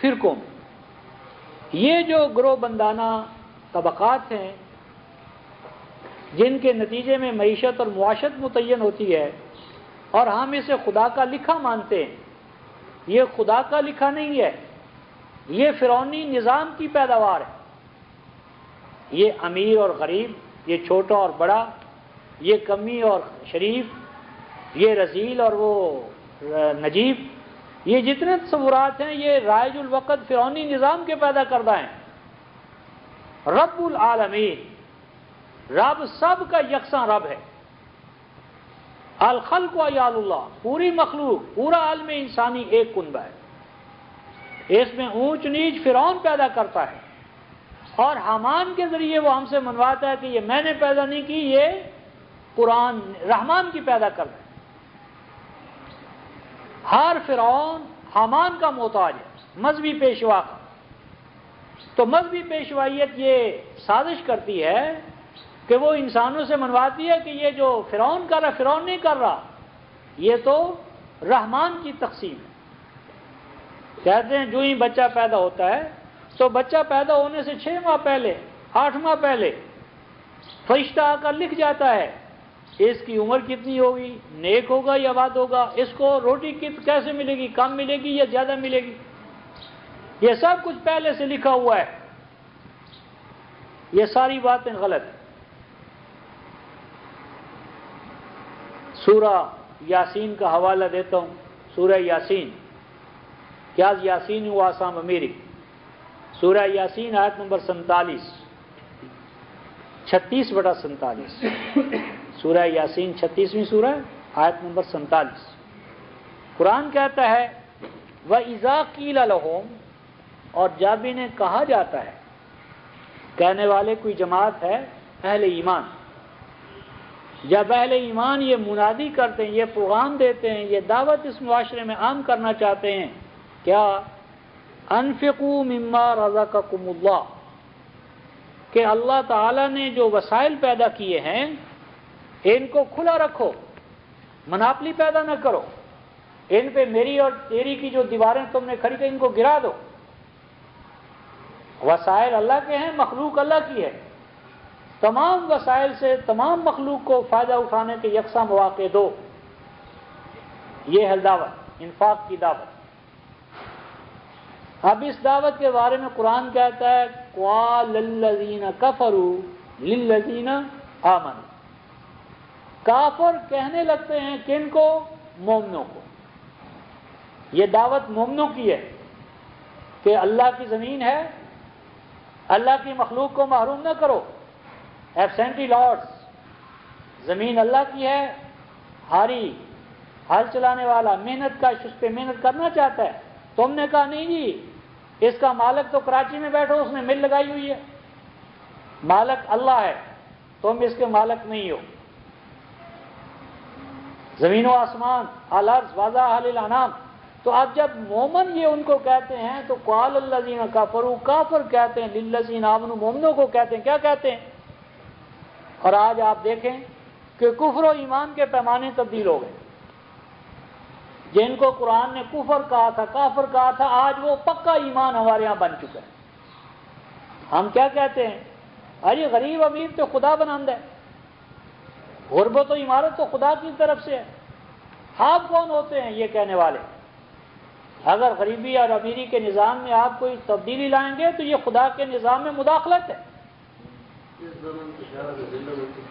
فرقوں میں۔ یہ جو گروہ بندانہ طبقات ہیں جن کے نتیجے میں معیشت اور معاشت متعین ہوتی ہے، اور ہم اسے خدا کا لکھا مانتے ہیں، یہ خدا کا لکھا نہیں ہے، یہ فرعونی نظام کی پیداوار ہے۔ یہ امیر اور غریب، یہ چھوٹا اور بڑا، یہ کمی اور شریف، یہ رذیل اور وہ نجیب، یہ جتنے تصورات ہیں یہ رائج الوقت فرعونی نظام کے پیدا کردہ ہیں۔ رب العالمین، رب سب کا یکساں رب ہے۔ الخلق و عیال اللہ، پوری مخلوق، پورا عالم انسانی ایک کنبہ ہے۔ اس میں اونچ نیچ فرعون پیدا کرتا ہے، اور حامان کے ذریعے وہ ہم سے منواتا ہے کہ یہ میں نے پیدا نہیں کی، یہ قرآن رحمان کی پیدا کرتا ہے۔ ہر فرعون حامان کا محتاج ہے، مذہبی پیشوا کا۔ تو مذہبی پیشوائیت یہ سازش کرتی ہے کہ وہ انسانوں سے منواتی ہے کہ یہ جو فرعون کر رہا، فرعون نہیں کر رہا، یہ تو رحمان کی تقسیم ہے۔ کہتے ہیں جو ہی بچہ پیدا ہوتا ہے تو بچہ پیدا ہونے سے 6 ماہ پہلے، 8 ماہ پہلے فرشتہ آ کر لکھ جاتا ہے اس کی عمر کتنی ہوگی، نیک ہوگا یا بد ہوگا، اس کو روٹی کیسے ملے گی، کم ملے گی یا زیادہ ملے گی، یہ سب کچھ پہلے سے لکھا ہوا ہے۔ یہ ساری باتیں غلط ہیں۔ سورہ یاسین کا حوالہ دیتا ہوں، سورہ یاسین، کیا یاسین ہوا آسام امیری، سورہ یاسین آیت نمبر 47، 36/47، سورہ یاسین 36ویں سورہ آیت نمبر 47۔ قرآن کہتا ہے وَإِذَا قِيلَ لَهُمْ، اور جب انہیں کہا جاتا ہے، کہنے والے کوئی جماعت ہے اہل ایمان، جب اہل ایمان یہ منادی کرتے ہیں، یہ پیغام دیتے ہیں، یہ دعوت اس معاشرے میں عام کرنا چاہتے ہیں، کیا؟ انفقوا مما رزقکم اللہ، کہ اللہ تعالیٰ نے جو وسائل پیدا کیے ہیں ان کو کھلا رکھو، مناپلی پیدا نہ کرو، ان پہ میری اور تیری کی جو دیواریں تم نے کھڑی کی ان کو گرا دو۔ وسائل اللہ کے ہیں، مخلوق اللہ کی ہے، تمام وسائل سے تمام مخلوق کو فائدہ اٹھانے کے یکساں مواقع دو، یہ ہے دعوت۔ انفاق کی دعوت۔ اب اس دعوت کے بارے میں قرآن کہتا ہے قال الذین کفروا للذین آمنوا، کافر کہنے لگتے ہیں کن کو؟ مومنوں کو۔ یہ دعوت مومنوں کی ہے کہ اللہ کی زمین ہے، اللہ کی مخلوق کو محروم نہ کرو، ایبسینٹی لارڈس، زمین اللہ کی ہے، ہاری ہل چلانے والا محنت کا اس پہ محنت کرنا چاہتا ہے۔ تم نے کہا نہیں جی اس کا مالک تو کراچی میں بیٹھو، اس نے مل لگائی ہوئی ہے، مالک اللہ ہے، تم اس کے مالک نہیں ہو۔ زمین و آسمان الارض واضح حال الانام۔ تو اب جب مومن یہ ان کو کہتے ہیں تو قال الذین کفروا، کافر کہتے ہیں للذین آمنوا، مومنوں کو کہتے ہیں، کیا کہتے ہیں؟ اور آج آپ دیکھیں کہ کفر و ایمان کے پیمانے تبدیل ہو گئے۔ جن کو قرآن نے کفر کہا تھا، کافر کہا تھا، آج وہ پکا ایمان ہمارے ہاں بن چکا ہے۔ ہم کیا کہتے ہیں؟ ارے غریب امیر تو خدا بناند ہے، غربت و عمارت تو خدا کی طرف سے ہے۔ آپ کون ہوتے ہیں یہ کہنے والے؟ اگر غریبی اور امیری کے نظام میں آپ کوئی تبدیلی لائیں گے تو یہ خدا کے نظام میں مداخلت ہے۔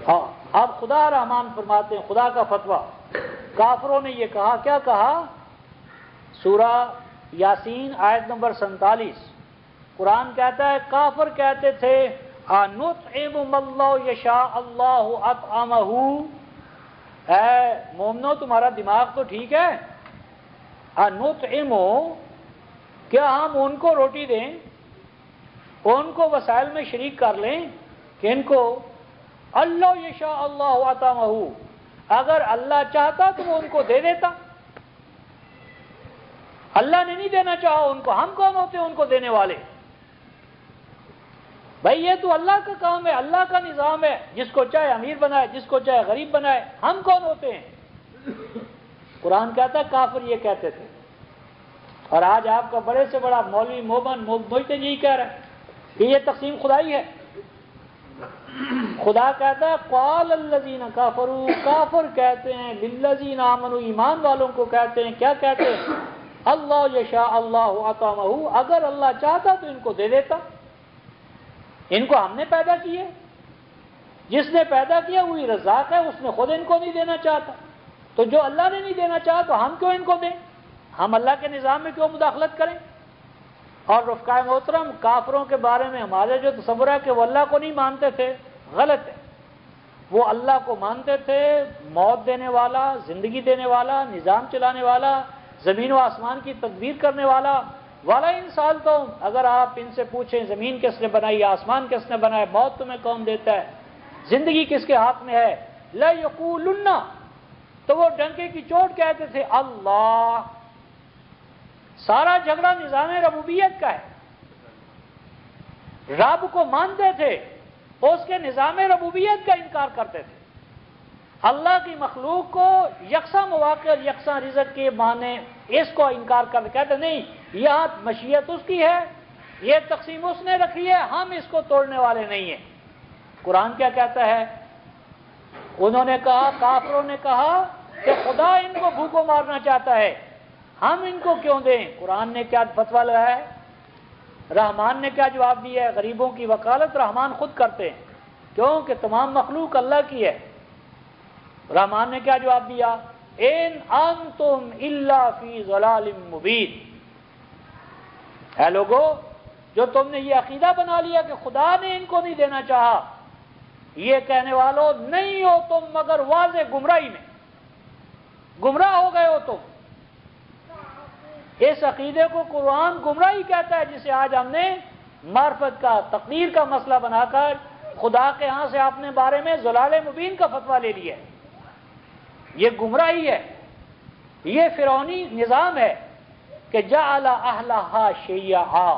ہاں، اب خدا رحمان فرماتے ہیں، خدا کا فتویٰ۔ کافروں نے یہ کہا، کیا کہا؟ سورہ یاسین آیت نمبر 47 قرآن کہتا ہے کافر کہتے تھے اَنُطْعِمُ مَن لَّوْ یَشَاءُ اللَّهُ أَطْعَمَهُ، اے مومنو تمہارا دماغ تو ٹھیک ہے، اَنُطْعِمُ، کیا ہم ان کو روٹی دیں، ان کو وسائل میں شریک کر لیں کہ ان کو اللہ یشاء اللہ اطعمہ، اگر اللہ چاہتا تو وہ ان کو دے دیتا، اللہ نے نہیں دینا چاہا ان کو، ہم کون ہوتے ہیں ان کو دینے والے؟ بھائی یہ تو اللہ کا کام ہے، اللہ کا نظام ہے، جس کو چاہے امیر بنائے، جس کو چاہے غریب بنائے، ہم کون ہوتے ہیں؟ قرآن کہتا ہے کافر یہ کہتے تھے، اور آج آپ کا بڑے سے بڑا مولوی مومن محدث یہی کہہ رہا ہے کہ یہ تقسیم خدائی ہے۔ خدا کہتا ہے قال الذین کفروا، کافر کہتے ہیں للذین آمنوا، ایمان والوں کو کہتے ہیں، کیا کہتے ہیں؟ اللہ یشاء اللہ اطعمہ، اگر اللہ چاہتا تو ان کو دے دیتا، ان کو ہم نے پیدا کیے، جس نے پیدا کیا وہی رزاق ہے، اس نے خود ان کو نہیں دینا چاہتا، تو جو اللہ نے نہیں دینا چاہا تو ہم کیوں ان کو دیں؟ ہم اللہ کے نظام میں کیوں مداخلت کریں؟ اور رفقائے محترم، کافروں کے بارے میں ہمارے جو تصور ہے کہ وہ اللہ کو نہیں مانتے تھے، غلط ہے۔ وہ اللہ کو مانتے تھے، موت دینے والا، زندگی دینے والا، نظام چلانے والا، زمین و آسمان کی تدبیر کرنے والا۔ والا انسان تو اگر آپ ان سے پوچھیں زمین کس نے بنائی، آسمان کس نے بنایا، موت تمہیں کون دیتا ہے، زندگی کس کے ہاتھ میں ہے، لا یقولن، تو وہ ڈنکے کی چوٹ کہتے تھے اللہ۔ سارا جھگڑا نظام ربوبیت کا ہے، رب کو مانتے تھے، اس کے نظام ربوبیت کا انکار کرتے تھے، اللہ کی مخلوق کو یکساں مواقع اور یکساں رزق کے معنی اس کو انکار کرتے، کہتے نہیں یہاں مشیت اس کی ہے، یہ تقسیم اس نے رکھی ہے، ہم اس کو توڑنے والے نہیں ہیں۔ قرآن کیا کہتا ہے؟ انہوں نے کہا، کافروں نے کہا کہ خدا ان کو بھوکوں مارنا چاہتا ہے، ہم ان کو کیوں دیں؟ قرآن نے کیا فتویٰ لگایا ہے؟ رحمان نے کیا جواب دیا ہے؟ غریبوں کی وکالت رحمان خود کرتے ہیں، کیونکہ تمام مخلوق اللہ کی ہے۔ رحمان نے کیا جواب دیا؟ ان انتم الا فی ضلال مبین، اے لوگو جو تم نے یہ عقیدہ بنا لیا کہ خدا نے ان کو نہیں دینا چاہا، یہ کہنے والوں نہیں ہو تم مگر واضح گمراہی میں، گمراہ ہو گئے ہو تم۔ اس عقیدے کو قرآن گمراہی کہتا ہے، جسے آج ہم نے معرفت کا، تقدیر کا مسئلہ بنا کر خدا کے ہاں سے اپنے بارے میں ضلال مبین کا فتویٰ لے لیا ہے۔ یہ گمراہی ہے، یہ فرعونی نظام ہے کہ جعل اہلہا شیعا،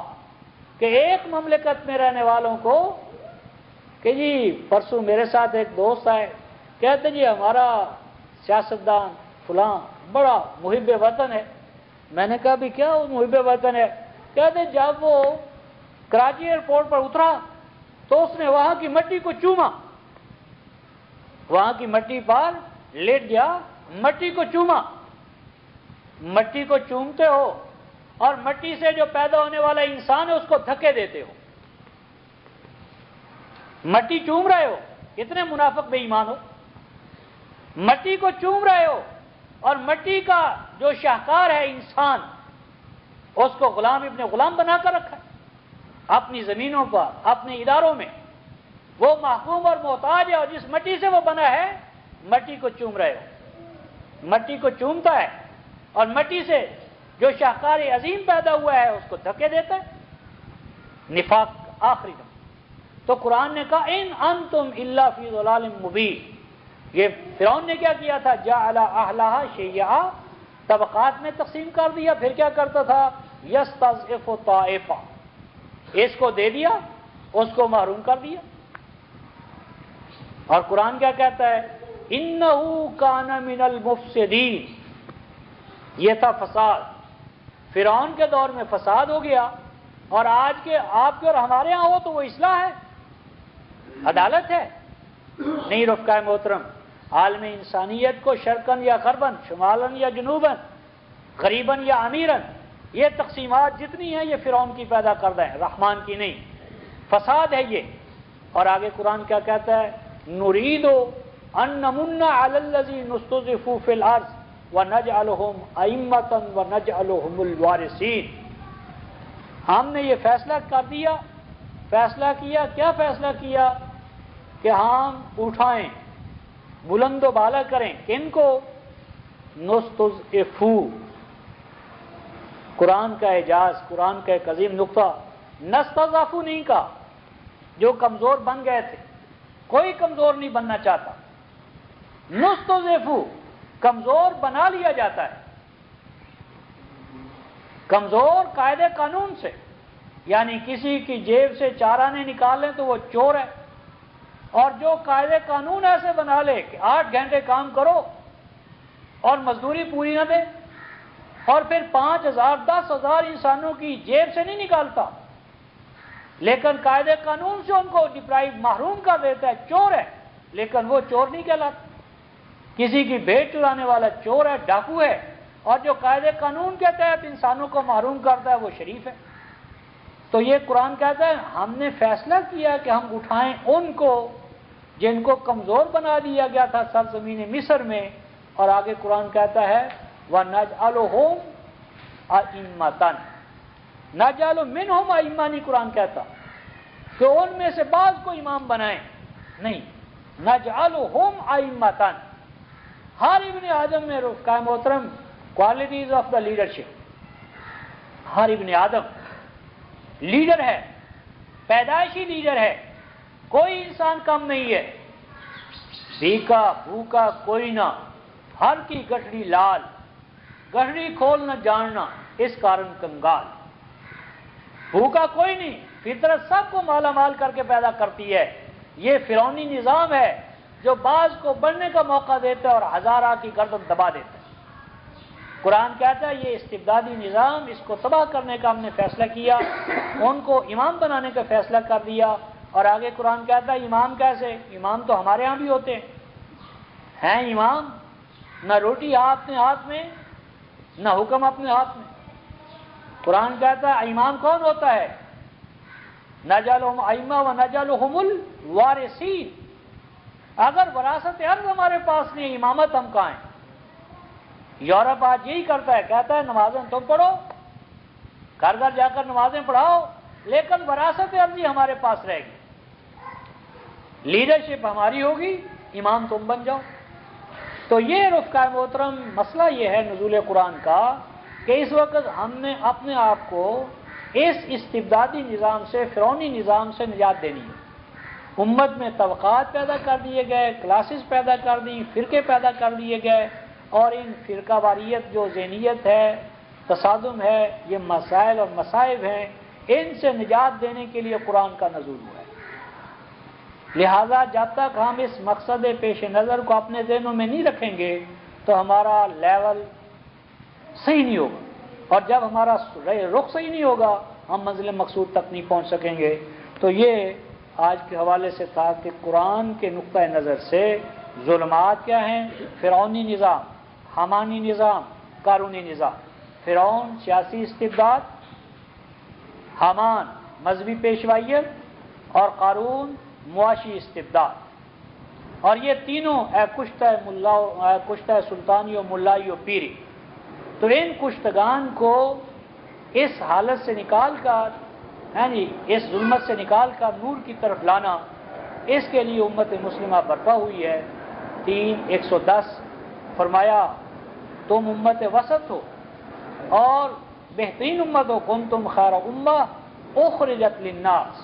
کہ ایک مملکت میں رہنے والوں کو، کہ جی پرسوں میرے ساتھ ایک دوست آئے، کہتے جی ہمارا سیاستدان فلاں بڑا محب وطن ہے۔ میں نے کہا بھی کیا وہ محب وطن ہے؟ کہتے جب وہ کراچی ایئرپورٹ پر اترا تو اس نے وہاں کی مٹی کو چوما، وہاں کی مٹی پر لیٹ گیا، مٹی کو چوما، مٹی کو چومتے ہو اور مٹی سے جو پیدا ہونے والا انسان ہے اس کو دھکے دیتے ہو. مٹی چوم رہے ہو، کتنے منافق بے ایمان ہو. مٹی کو چوم رہے ہو اور مٹی کا جو شاہکار ہے انسان، اس کو غلام ابن غلام بنا کر رکھا ہے اپنی زمینوں پر، اپنے اداروں میں. وہ محکوم اور محتاج ہے، اور جس مٹی سے وہ بنا ہے مٹی کو چوم رہے ہو. مٹی کو چومتا ہے اور مٹی سے جو شاہکار عظیم پیدا ہوا ہے اس کو دھکے دیتا ہے. نفاق کا آخری نمبر. تو قرآن نے کہا ان انتم الا فی ضلال مبین. یہ فرعون نے کیا کیا تھا؟ جعل اہلھا شیعا، طبقات میں تقسیم کر دیا. پھر کیا کرتا تھا؟ یستضعف طائفہ، اس کو دے دیا، اس کو محروم کر دیا. اور قرآن کیا کہتا ہے؟ انہ کان من المفسدین. یہ تھا فساد. فرعون کے دور میں فساد ہو گیا، اور آج کے آپ کے اور ہمارے ہاں ہو تو وہ اصلاح ہے، عدالت ہے. نہیں رفقائے محترم، عالم انسانیت کو شرقن یا غربن، شمالن یا جنوبن، غریبن یا امیرن، یہ تقسیمات جتنی ہیں یہ فرعون کی پیدا کردہ ہے، رحمان کی نہیں. فساد ہے یہ. اور آگے قرآن کیا کہتا ہے؟ نرید ان نمن علی الذین استضعفوا فی الارض ونجعلہم ائمۃ ونجعلہم الوارثین. ہم نے یہ فیصلہ کر دیا، فیصلہ کیا، کیا فیصلہ کیا؟ کہ ہم اٹھائیں، بلند و بالا کریں. کن کو؟ نستضعفوا. قرآن کا اعجاز، قرآن کا ایک عظیم نقطہ. نستضعفوا نہیں کہا، جو کمزور بن گئے تھے. کوئی کمزور نہیں بننا چاہتا. نستضعفوا، کمزور بنا لیا جاتا ہے. کمزور قاعدے قانون سے، یعنی کسی کی جیب سے 4 آنے نکال لیں تو وہ چور ہے. اور جو قاعدے قانون ایسے بنا لے کہ 8 گھنٹے کام کرو اور مزدوری پوری نہ دے، اور پھر 5,000 10,000 انسانوں کی جیب سے نہیں نکالتا، لیکن قاعدے قانون سے ان کو ڈپرائیو محروم کر دیتا ہے، چور ہے. لیکن وہ چور نہیں کہلاتا. کسی کی بھیڑ چرانے والا چور ہے، ڈاکو ہے. اور جو قاعدے قانون کے تحت انسانوں کو محروم کرتا ہے وہ شریف ہے. تو یہ قرآن کہتا ہے ہم نے فیصلہ کیا کہ ہم اٹھائیں ان کو جن کو کمزور بنا دیا گیا تھا سرزمین مصر میں. اور آگے قرآن کہتا ہے وَنَجْعَلُهُمْ أَئِمَّةً. نَجْعَلُ مِنْهُمْ أَئِمَّةً نہیں قرآن کہتا کہ ان میں سے بعض کو امام بنائیں، نہیں، نَجْعَلُهُمْ أَئِمَّةً. ہر ابن آدم میں رفقائے محترم کوالٹیز آف دا لیڈرشپ. ہر ابن آدم لیڈر ہے، پیدائشی لیڈر ہے. کوئی انسان کم نہیں ہے، بھیکا بھوکا کوئی نہ. ہر کی گٹھڑی لال، گٹھڑی کھول نہ جاننا اس کارن کنگال. بھوکا کوئی نہیں، فطرت سب کو مالا مال کر کے پیدا کرتی ہے. یہ فرعونی نظام ہے جو بعض کو بڑھنے کا موقع دیتا ہے اور ہزارہ کی گردن دبا دیتا ہے. قرآن کہتا ہے یہ استبدادی نظام، اس کو تباہ کرنے کا ہم نے فیصلہ کیا، ان کو امام بنانے کا فیصلہ کر دیا. اور آگے قرآن کہتا ہے امام کیسے؟ امام تو ہمارے ہاں بھی ہوتے ہیں امام. نہ روٹی اپنے ہاتھ میں، نہ حکم اپنے ہاتھ میں. قرآن کہتا ہے امام کون ہوتا ہے؟ نجعلہم ائمہ و نجعلہم الوارثین. اگر وراثت ارض ہمارے پاس نہیں، امامت ہم کہاں ہیں؟ یورپ آج یہی کرتا ہے، کہتا ہے نمازیں تم پڑھو، گھر گھر جا کر نمازیں پڑھاؤ، لیکن وراثت ارضی ہمارے پاس رہے گی، لیڈرشپ ہماری ہوگی، امام تم بن جاؤ. تو یہ رفقائے محترم مسئلہ یہ ہے نزول قرآن کا کہ اس وقت ہم نے اپنے آپ کو اس استبدادی نظام سے، فرعونی نظام سے نجات دینی ہے. امت میں طبقات پیدا کر دیے گئے، کلاسز پیدا کر دی، فرقے پیدا کر دیے گئے، اور ان فرقہ واریت جو ذہنیت ہے، تصادم ہے، یہ مسائل اور مصائب ہیں، ان سے نجات دینے کے لیے قرآن کا نزول ہوا ہے. لہذا جب تک ہم اس مقصد پیش نظر کو اپنے ذہنوں میں نہیں رکھیں گے تو ہمارا لیول صحیح نہیں ہوگا، اور جب ہمارا رخ صحیح نہیں ہوگا ہم منزل مقصود تک نہیں پہنچ سکیں گے. تو یہ آج کے حوالے سے تھا کہ قرآن کے نقطۂ نظر سے ظلمات کیا ہیں؟ فرعونی نظام، حمانی نظام، قارونی نظام، فرعون سیاسی استبداد، حامان مذہبی پیشوائیت اور قارون معاشی استبداد. اور یہ تینوں اے کشتہ سلطانی و ملائی و پیری. تو ان کشتگان کو اس حالت سے نکال کر یعنی اس ظلمت سے نکال کر نور کی طرف لانا، اس کے لیے امت مسلمہ برپا ہوئی ہے. 3:110 فرمایا تم امت وسط ہو اور بہترین امت ہو. کنتم خیر امہ اخرجت للناس.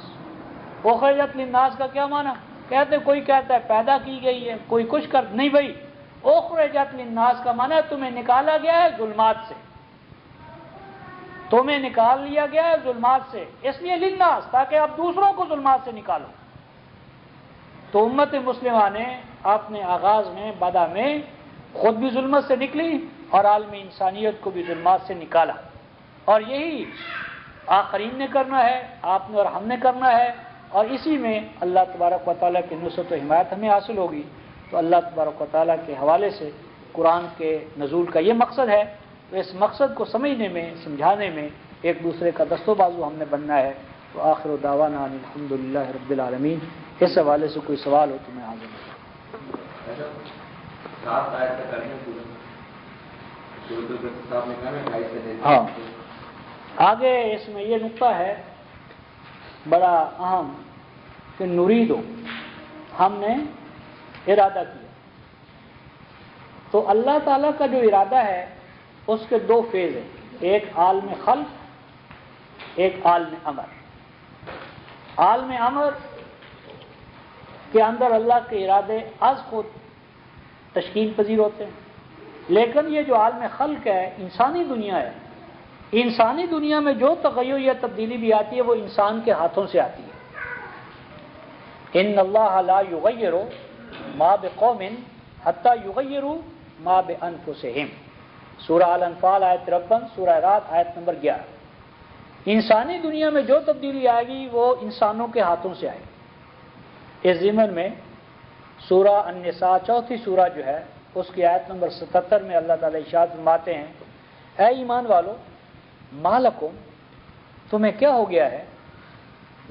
اخرجت للناس کا کیا معنی؟ کہتے کوئی کہتا ہے پیدا کی گئی ہے، کوئی کچھ کر نہیں بھائی. اخرجت للناس کا معنی ہے تمہیں نکالا گیا ہے ظلمات سے، تمہیں نکال لیا گیا ہے ظلمات سے، اس لیے للناس تاکہ آپ دوسروں کو ظلمات سے نکالو. تو امت مسلمہ نے اپنے آغاز میں بدا میں خود بھی ظلمت سے نکلی اور عالم انسانیت کو بھی ظلمات سے نکالا. اور یہی آخرین نے کرنا ہے، آپ نے اور ہم نے کرنا ہے. اور اسی میں اللہ تبارک و تعالیٰ کی نصرت و حمایت ہمیں حاصل ہوگی. تو اللہ تبارک و تعالیٰ کے حوالے سے قرآن کے نزول کا یہ مقصد ہے. تو اس مقصد کو سمجھنے میں، سمجھانے میں ایک دوسرے کا دست و بازو ہم نے بننا ہے. تو آخر دعوانا ان الحمدللہ رب العالمین. اس حوالے سے کوئی سوال ہو تو میں حاضر ہوں. ہاں، آگے اس میں یہ نقطہ ہے بڑا اہم کہ نریدو ہم نے ارادہ کیا. تو اللہ تعالیٰ کا جو ارادہ ہے اس کے دو فیز ہیں، ایک عالم خلق، ایک عالم امر. عالم امر کے اندر اللہ کے ارادے از خود تشکیل پذیر ہوتے ہیں. لیکن یہ جو عالم خلق ہے، انسانی دنیا ہے، انسانی دنیا میں جو تغیر یا تبدیلی بھی آتی ہے وہ انسان کے ہاتھوں سے آتی ہے. ان اللہ لا یغیر ما بقوم حتی یغیروا ما بانفسہم. سورہ الانفال آیت 53، سورہ رات آیت نمبر 11. انسانی دنیا میں جو تبدیلی آئے گی وہ انسانوں کے ہاتھوں سے آئے گی. اس ضمن میں سورہ النساء چوتھی سورہ جو ہے اس کی آیت نمبر 77 میں اللہ تعالیٰ ارشاد فرماتے ہیں اے ایمان والو ما لکم تمہیں کیا ہو گیا ہے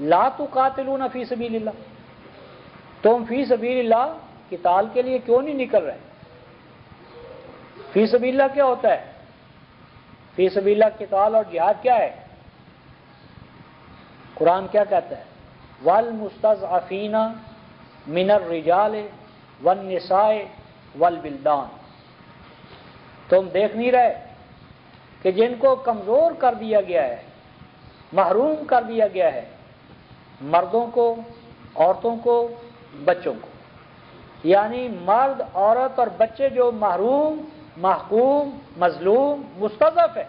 لا تقاتلون فی سبیل اللہ، تم فی سبیل اللہ قتال کے لیے کیوں نہیں نکل رہے؟ فی سبیل اللہ کیا ہوتا ہے؟ فی سبیل اللہ قتال اور جہاد کیا ہے؟ قرآن کیا کہتا ہے؟ والمستضعفین من الرجال والنساء والبلدان. تم دیکھ نہیں رہے کہ جن کو کمزور کر دیا گیا ہے، محروم کر دیا گیا ہے، مردوں کو، عورتوں کو، بچوں کو. یعنی مرد، عورت اور بچے جو محروم، محکوم، مظلوم، مستضعف ہے،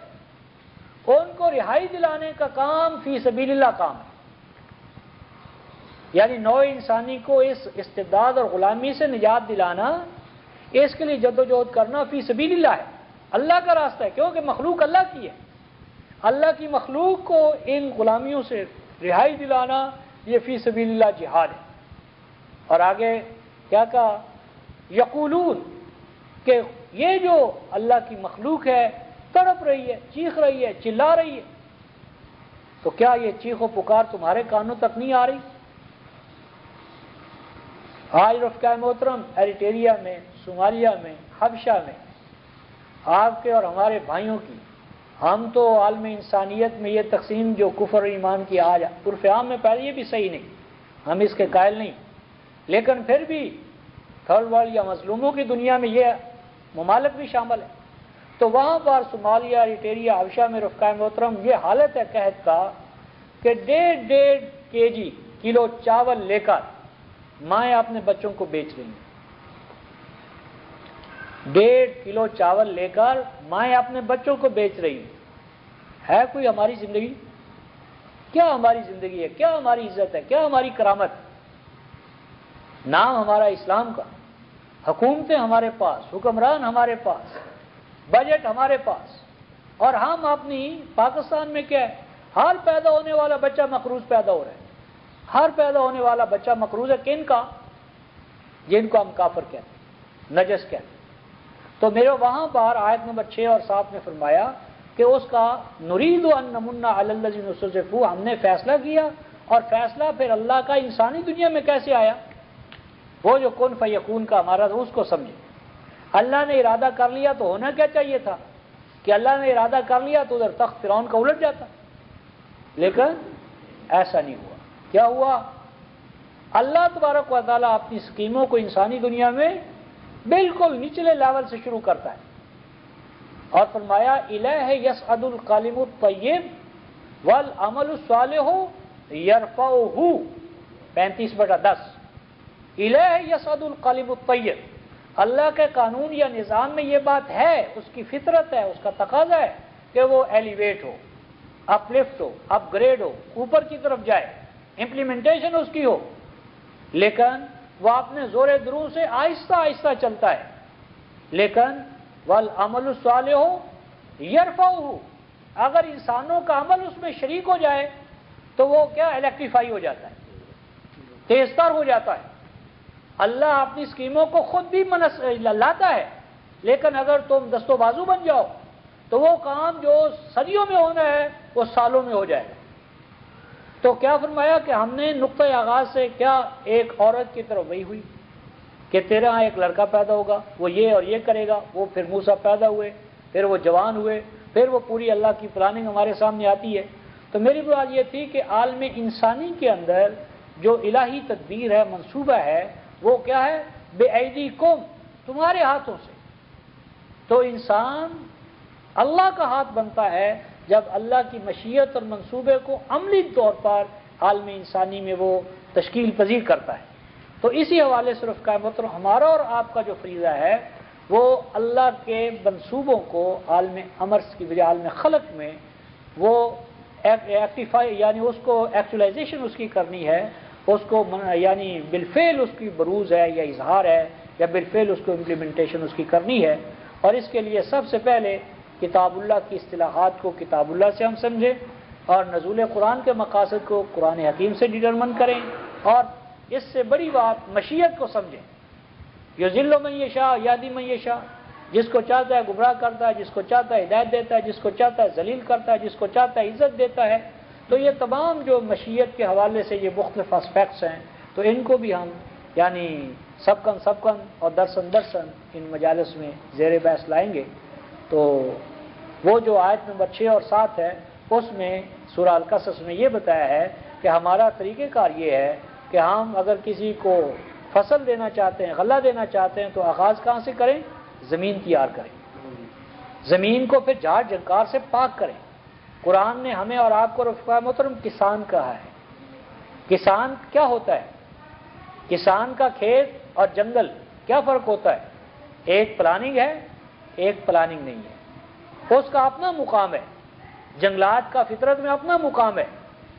ان کو رہائی دلانے کا کام فی سبیل اللہ کام ہے. یعنی نوع انسانی کو اس استبداد اور غلامی سے نجات دلانا، اس کے لیے جدوجہد کرنا فی سبیل اللہ ہے، اللہ کا راستہ ہے. کیونکہ مخلوق اللہ کی ہے، اللہ کی مخلوق کو ان غلامیوں سے رہائی دلانا یہ فی سبیل اللہ جہاد ہے. اور آگے کیا کہا؟ یقولون کہ یہ جو اللہ کی مخلوق ہے تڑپ رہی ہے، چیخ رہی ہے، چلا رہی ہے، تو کیا یہ چیخ و پکار تمہارے کانوں تک نہیں آ رہی؟ آج رفقائے محترم ایریٹریا میں، صومالیہ میں، حبشہ میں آپ کے اور ہمارے بھائیوں کی، ہم تو عالم انسانیت میں یہ تقسیم جو کفر اور ایمان کی آج عرف عام میں پہلے یہ بھی صحیح نہیں، ہم اس کے قائل نہیں، لیکن پھر بھی تھرڈ ورلڈ یا مظلوموں کی دنیا میں یہ ممالک بھی شامل ہے. تو وہاں پر صومالیہ، ایریٹریا، حبشہ میں رفقائے محترم یہ حالت ہے قحط کا کہ 1.5 kg کلو چاول لے کر مائیں اپنے بچوں کو بیچ رہی ہیں. 1.5 کلو چاول لے کر مائیں اپنے بچوں کو بیچ رہی ہیں. ہے کوئی ہماری زندگی؟ کیا ہماری زندگی ہے؟ کیا ہماری عزت ہے؟ کیا ہماری کرامت؟ نام ہمارا اسلام کا، حکومتیں ہمارے پاس، حکمران ہمارے پاس، بجٹ ہمارے پاس، اور ہم اپنی پاکستان میں کیا ہے؟ ہر پیدا ہونے والا بچہ مقروض پیدا ہو رہا ہے. ہر پیدا ہونے والا بچہ مقروض ہے. کن کا؟ جن کو ہم کافر کہتے ہیں، نجس کہتے ہیں. تو میرے وہاں پر آیت نمبر 6 اور 7 میں فرمایا کہ اس کا نرید ان نمن علی الذین استضعفوا، ہم نے فیصلہ کیا، اور فیصلہ پھر اللہ کا انسانی دنیا میں کیسے آیا؟ وہ جو کن فیکون کا ہمارا اس کو سمجھے۔ اللہ نے ارادہ کر لیا تو ہونا کیا چاہیے تھا کہ اللہ نے ارادہ کر لیا تو ادھر تخت فرعون کا الٹ جاتا، لیکن ایسا نہیں ہوا۔ کیا ہوا؟ اللہ تبارک و تعالیٰ اپنی اسکیموں کو انسانی دنیا میں بالکل نچلے لیول سے شروع کرتا ہے، اور فرمایا الیہ یصعد الکلم الطیب والعمل الصالح یرفعہ، 35/10۔ الیہ یصعد الکلم الطیب، اللہ کے قانون یا نظام میں یہ بات ہے، اس کی فطرت ہے، اس کا تقاضا ہے کہ وہ ایلیویٹ ہو، اپ لفٹ ہو، اپ گریڈ ہو، اوپر کی طرف جائے، امپلیمنٹیشن اس کی ہو، لیکن وہ اپنے زور دروں سے آہستہ آہستہ چلتا ہے۔ لیکن والعمل الصالح یرفعہ، اگر انسانوں کا عمل اس میں شریک ہو جائے تو وہ کیا الیکٹریفائی ہو جاتا ہے، تیز تر ہو جاتا ہے۔ اللہ اپنی اسکیموں کو خود بھی لاتا ہے، لیکن اگر تم دست و بازو بن جاؤ تو وہ کام جو صدیوں میں ہونا ہے وہ سالوں میں ہو جائے گا۔ تو کیا فرمایا کہ ہم نے نقطۂ آغاز سے کیا ایک عورت کی طرف وہی ہوئی کہ تیرے ہاں ایک لڑکا پیدا ہوگا، وہ یہ اور یہ کرے گا، وہ پھر موسیٰ پیدا ہوئے، پھر وہ جوان ہوئے، پھر وہ پوری اللہ کی پلاننگ ہمارے سامنے آتی ہے۔ تو میری بات یہ تھی کہ عالم انسانی کے اندر جو الہی تدبیر ہے، منصوبہ ہے، وہ کیا ہے؟ بے ایدیکم، تمہارے ہاتھوں سے۔ تو انسان اللہ کا ہاتھ بنتا ہے جب اللہ کی مشیت اور منصوبے کو عملی طور پر عالم انسانی میں وہ تشکیل پذیر کرتا ہے۔ تو اسی حوالے سے رفقا محترم، ہمارا اور آپ کا جو فریضہ ہے وہ اللہ کے منصوبوں کو عالم امر کی بجائے عالم خلق میں وہ ایکٹیفائی، یعنی اس کو ایکچولائزیشن اس کی کرنی ہے، اس کو یعنی بالفعل اس کی بروز ہے یا اظہار ہے، یا بالفعل اس کو امپلیمنٹیشن اس کی کرنی ہے۔ اور اس کے لیے سب سے پہلے کتاب اللہ کی اصطلاحات کو کتاب اللہ سے ہم سمجھیں، اور نزول قرآن کے مقاصد کو قرآن حکیم سے ڈٹرمن کریں، اور اس سے بڑی بات مشیت کو سمجھیں۔ یذل من یشاء یہدی من یشاء، جس کو چاہتا ہے گمراہ کرتا ہے، جس کو چاہتا ہے ہدایت دیتا ہے، جس کو چاہتا ہے ذلیل کرتا ہے، جس کو چاہتا ہے عزت دیتا ہے۔ تو یہ تمام جو مشیت کے حوالے سے یہ مختلف اسپیکٹس ہیں، تو ان کو بھی ہم یعنی سبکن اور درسن ان مجالس میں زیر بحث لائیں گے۔ تو وہ جو آیت نمبر 6 اور 7 ہے، اس میں سورہ القصص میں یہ بتایا ہے کہ ہمارا طریقہ کار یہ ہے کہ ہم اگر کسی کو فصل دینا چاہتے ہیں، غلہ دینا چاہتے ہیں، تو آغاز کہاں سے کریں؟ زمین تیار کریں، زمین کو پھر جھاڑ جھنکار سے پاک کریں۔ قرآن نے ہمیں اور آپ کو رفقا محترم کسان کہا ہے۔ کسان کیا ہوتا ہے؟ کسان کا کھیت اور جنگل کیا فرق ہوتا ہے؟ ایک پلاننگ ہے، ایک پلاننگ نہیں ہے، اس کا اپنا مقام ہے۔ جنگلات کا فطرت میں اپنا مقام ہے،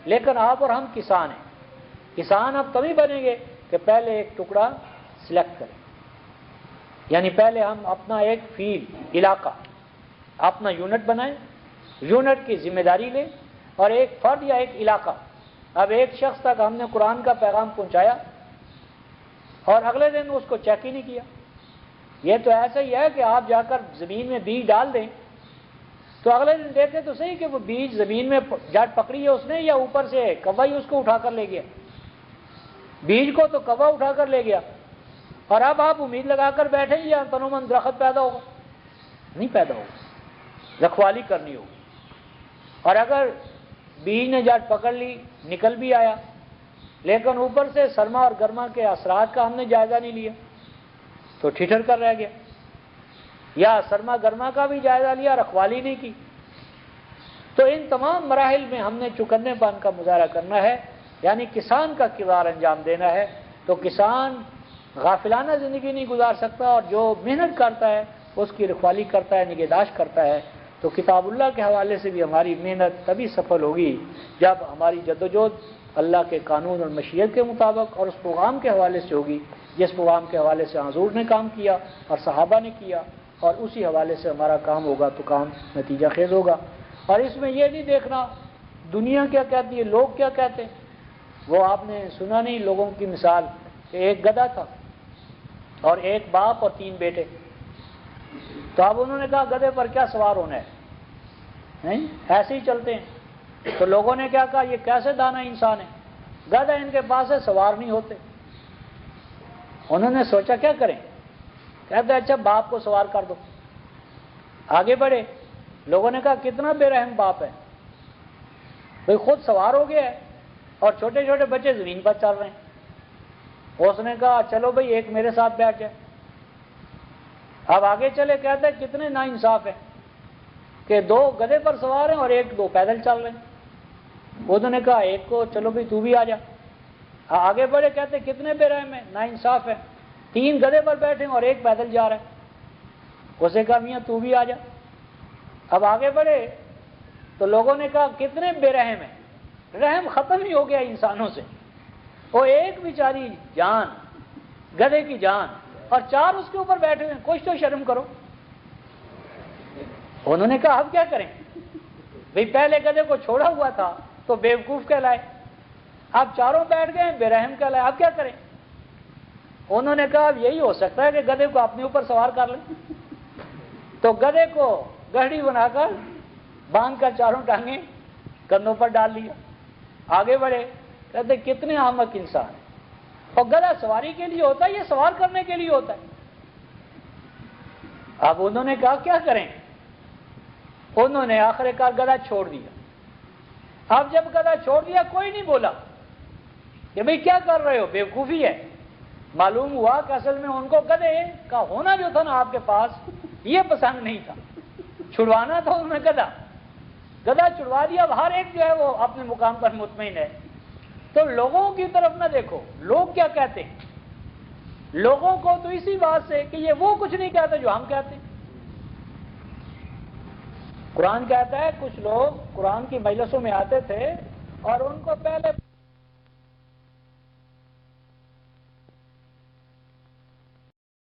لیکن آپ اور ہم کسان ہیں۔ کسان اب تبھی بنیں گے کہ پہلے ایک ٹکڑا سلیکٹ کریں، یعنی پہلے ہم اپنا ایک فیلڈ، علاقہ، اپنا یونٹ بنائیں، یونٹ کی ذمہ داری لیں، اور ایک فرد یا ایک علاقہ۔ اب ایک شخص تک ہم نے قرآن کا پیغام پہنچایا اور اگلے دن اس کو چیک ہی نہیں کیا۔ یہ تو ایسا ہی ہے کہ آپ جا کر زمین میں بیج ڈال دیں تو اگلے دن دیکھیں تو صحیح کہ وہ بیج زمین میں جاٹ پکڑی ہے اس نے، یا اوپر سے کوا ہی اس کو اٹھا کر لے گیا۔ بیج کو تو کوا اٹھا کر لے گیا، اور اب آپ امید لگا کر بیٹھے یا تنومند درخت پیدا ہوگا؟ نہیں پیدا ہوگا، رکھوالی کرنی ہوگی۔ اور اگر بیج نے جاٹ پکڑ لی، نکل بھی آیا، لیکن اوپر سے سرما اور گرما کے اثرات کا ہم نے جائزہ نہیں لیا تو ٹھٹر کر رہ گیا، یا سرما گرما کا بھی جائزہ لیا، رکھوالی نہیں کی۔ تو ان تمام مراحل میں ہم نے چکنے پن کا مظاہرہ کرنا ہے، یعنی کسان کا کردار انجام دینا ہے۔ تو کسان غافلانہ زندگی نہیں گزار سکتا، اور جو محنت کرتا ہے اس کی رکھوالی کرتا ہے، نگہداشت کرتا ہے۔ تو کتاب اللہ کے حوالے سے بھی ہماری محنت تبھی سفل ہوگی جب ہماری جدوجہد اللہ کے قانون اور مشیت کے مطابق اور اس پیغام کے حوالے سے ہوگی جس پیغام کے حوالے سے حضور نے کام کیا اور صحابہ نے کیا، اور اسی حوالے سے ہمارا کام ہوگا تو کام نتیجہ خیز ہوگا۔ اور اس میں یہ نہیں دیکھنا دنیا کیا کہتی ہے، لوگ کیا کہتے ہیں۔ وہ آپ نے سنا نہیں لوگوں کی مثال کہ ایک گدھا تھا اور ایک باپ اور 3 بیٹے۔ تو اب انہوں نے کہا گدھے پر کیا سوار ہونا ہے، ایسے ہی چلتے ہیں۔ تو لوگوں نے کیا کہا یہ کیسے دانا انسان ہے، گدھا ان کے پاس ہے، سوار نہیں ہوتے۔ انہوں نے سوچا کیا کریں، کہتے اچھا باپ کو سوار کر دو۔ آگے بڑھے، لوگوں نے کہا کتنا بے رحم باپ ہے، بھئی خود سوار ہو گیا ہے اور چھوٹے چھوٹے بچے زمین پر چل رہے ہیں۔ اس نے کہا چلو بھئی ایک میرے ساتھ بیٹھ جائے۔ اب آگے چلے، کہتے ہیں کتنے نا انصاف ہے کہ دو گدھے پر سوار ہیں اور ایک دو پیدل چل رہے ہیں۔ انہوں نے کہا ایک کو چلو بھئی تو بھی آ جا۔ آگے بڑھے، کہتے ہیں کتنے بے رحم ہیں، نا انصاف ہے، تین گدھے پر بیٹھے ہیں اور ایک پیدل جا رہا ہے۔ اسے کہا میاں تو بھی آ جا۔ اب آگے بڑھے تو لوگوں نے کہا کتنے بے رحم ہیں، رحم ختم ہی ہو گیا انسانوں سے۔ وہ ایک بیچاری جان، گدھے کی جان، اور چار اس کے اوپر بیٹھے ہوئے ہیں، کچھ تو شرم کرو۔ انہوں نے کہا اب کیا کریں، بھئی پہلے گدھے کو چھوڑا ہوا تھا تو بیوقوف کہلائے، اب چاروں بیٹھ گئے بے رحم کہلائے، اب کیا کریں۔ انہوں نے کہا اب یہی ہو سکتا ہے کہ گدھے کو اپنے اوپر سوار کر لیں۔ تو گدھے کو گڑھی بنا کر باندھ کر چاروں ٹانگیں کندھوں پر ڈال لیا۔ آگے بڑھے، کہتے کتنے احمق انسان ہیں، اور گدھا سواری کے لیے ہوتا ہے، یہ سوار کرنے کے لیے ہوتا ہے۔ اب انہوں نے کہا کیا کریں، انہوں نے آخر کار گدھا چھوڑ دیا۔ اب جب گدھا چھوڑ دیا کوئی نہیں بولا کہ بھئی کیا کر رہے ہو، بیوقوفی ہے۔ معلوم ہوا کہ اصل میں ان کو گدھے کا ہونا جو تھا نا آپ کے پاس یہ پسند نہیں تھا، چھڑوانا تھا انہوں نے گدھا چھڑوا دیا۔ اب ہر ایک جو ہے وہ اپنے مقام پر مطمئن ہے۔ تو لوگوں کی طرف نہ دیکھو، لوگ کیا کہتے ہیں، لوگوں کو تو اسی بات سے کہ یہ وہ کچھ نہیں کہتے جو ہم کہتے ہیں۔ قرآن کہتا ہے کچھ لوگ قرآن کی مجلسوں میں آتے تھے اور ان کو پہلے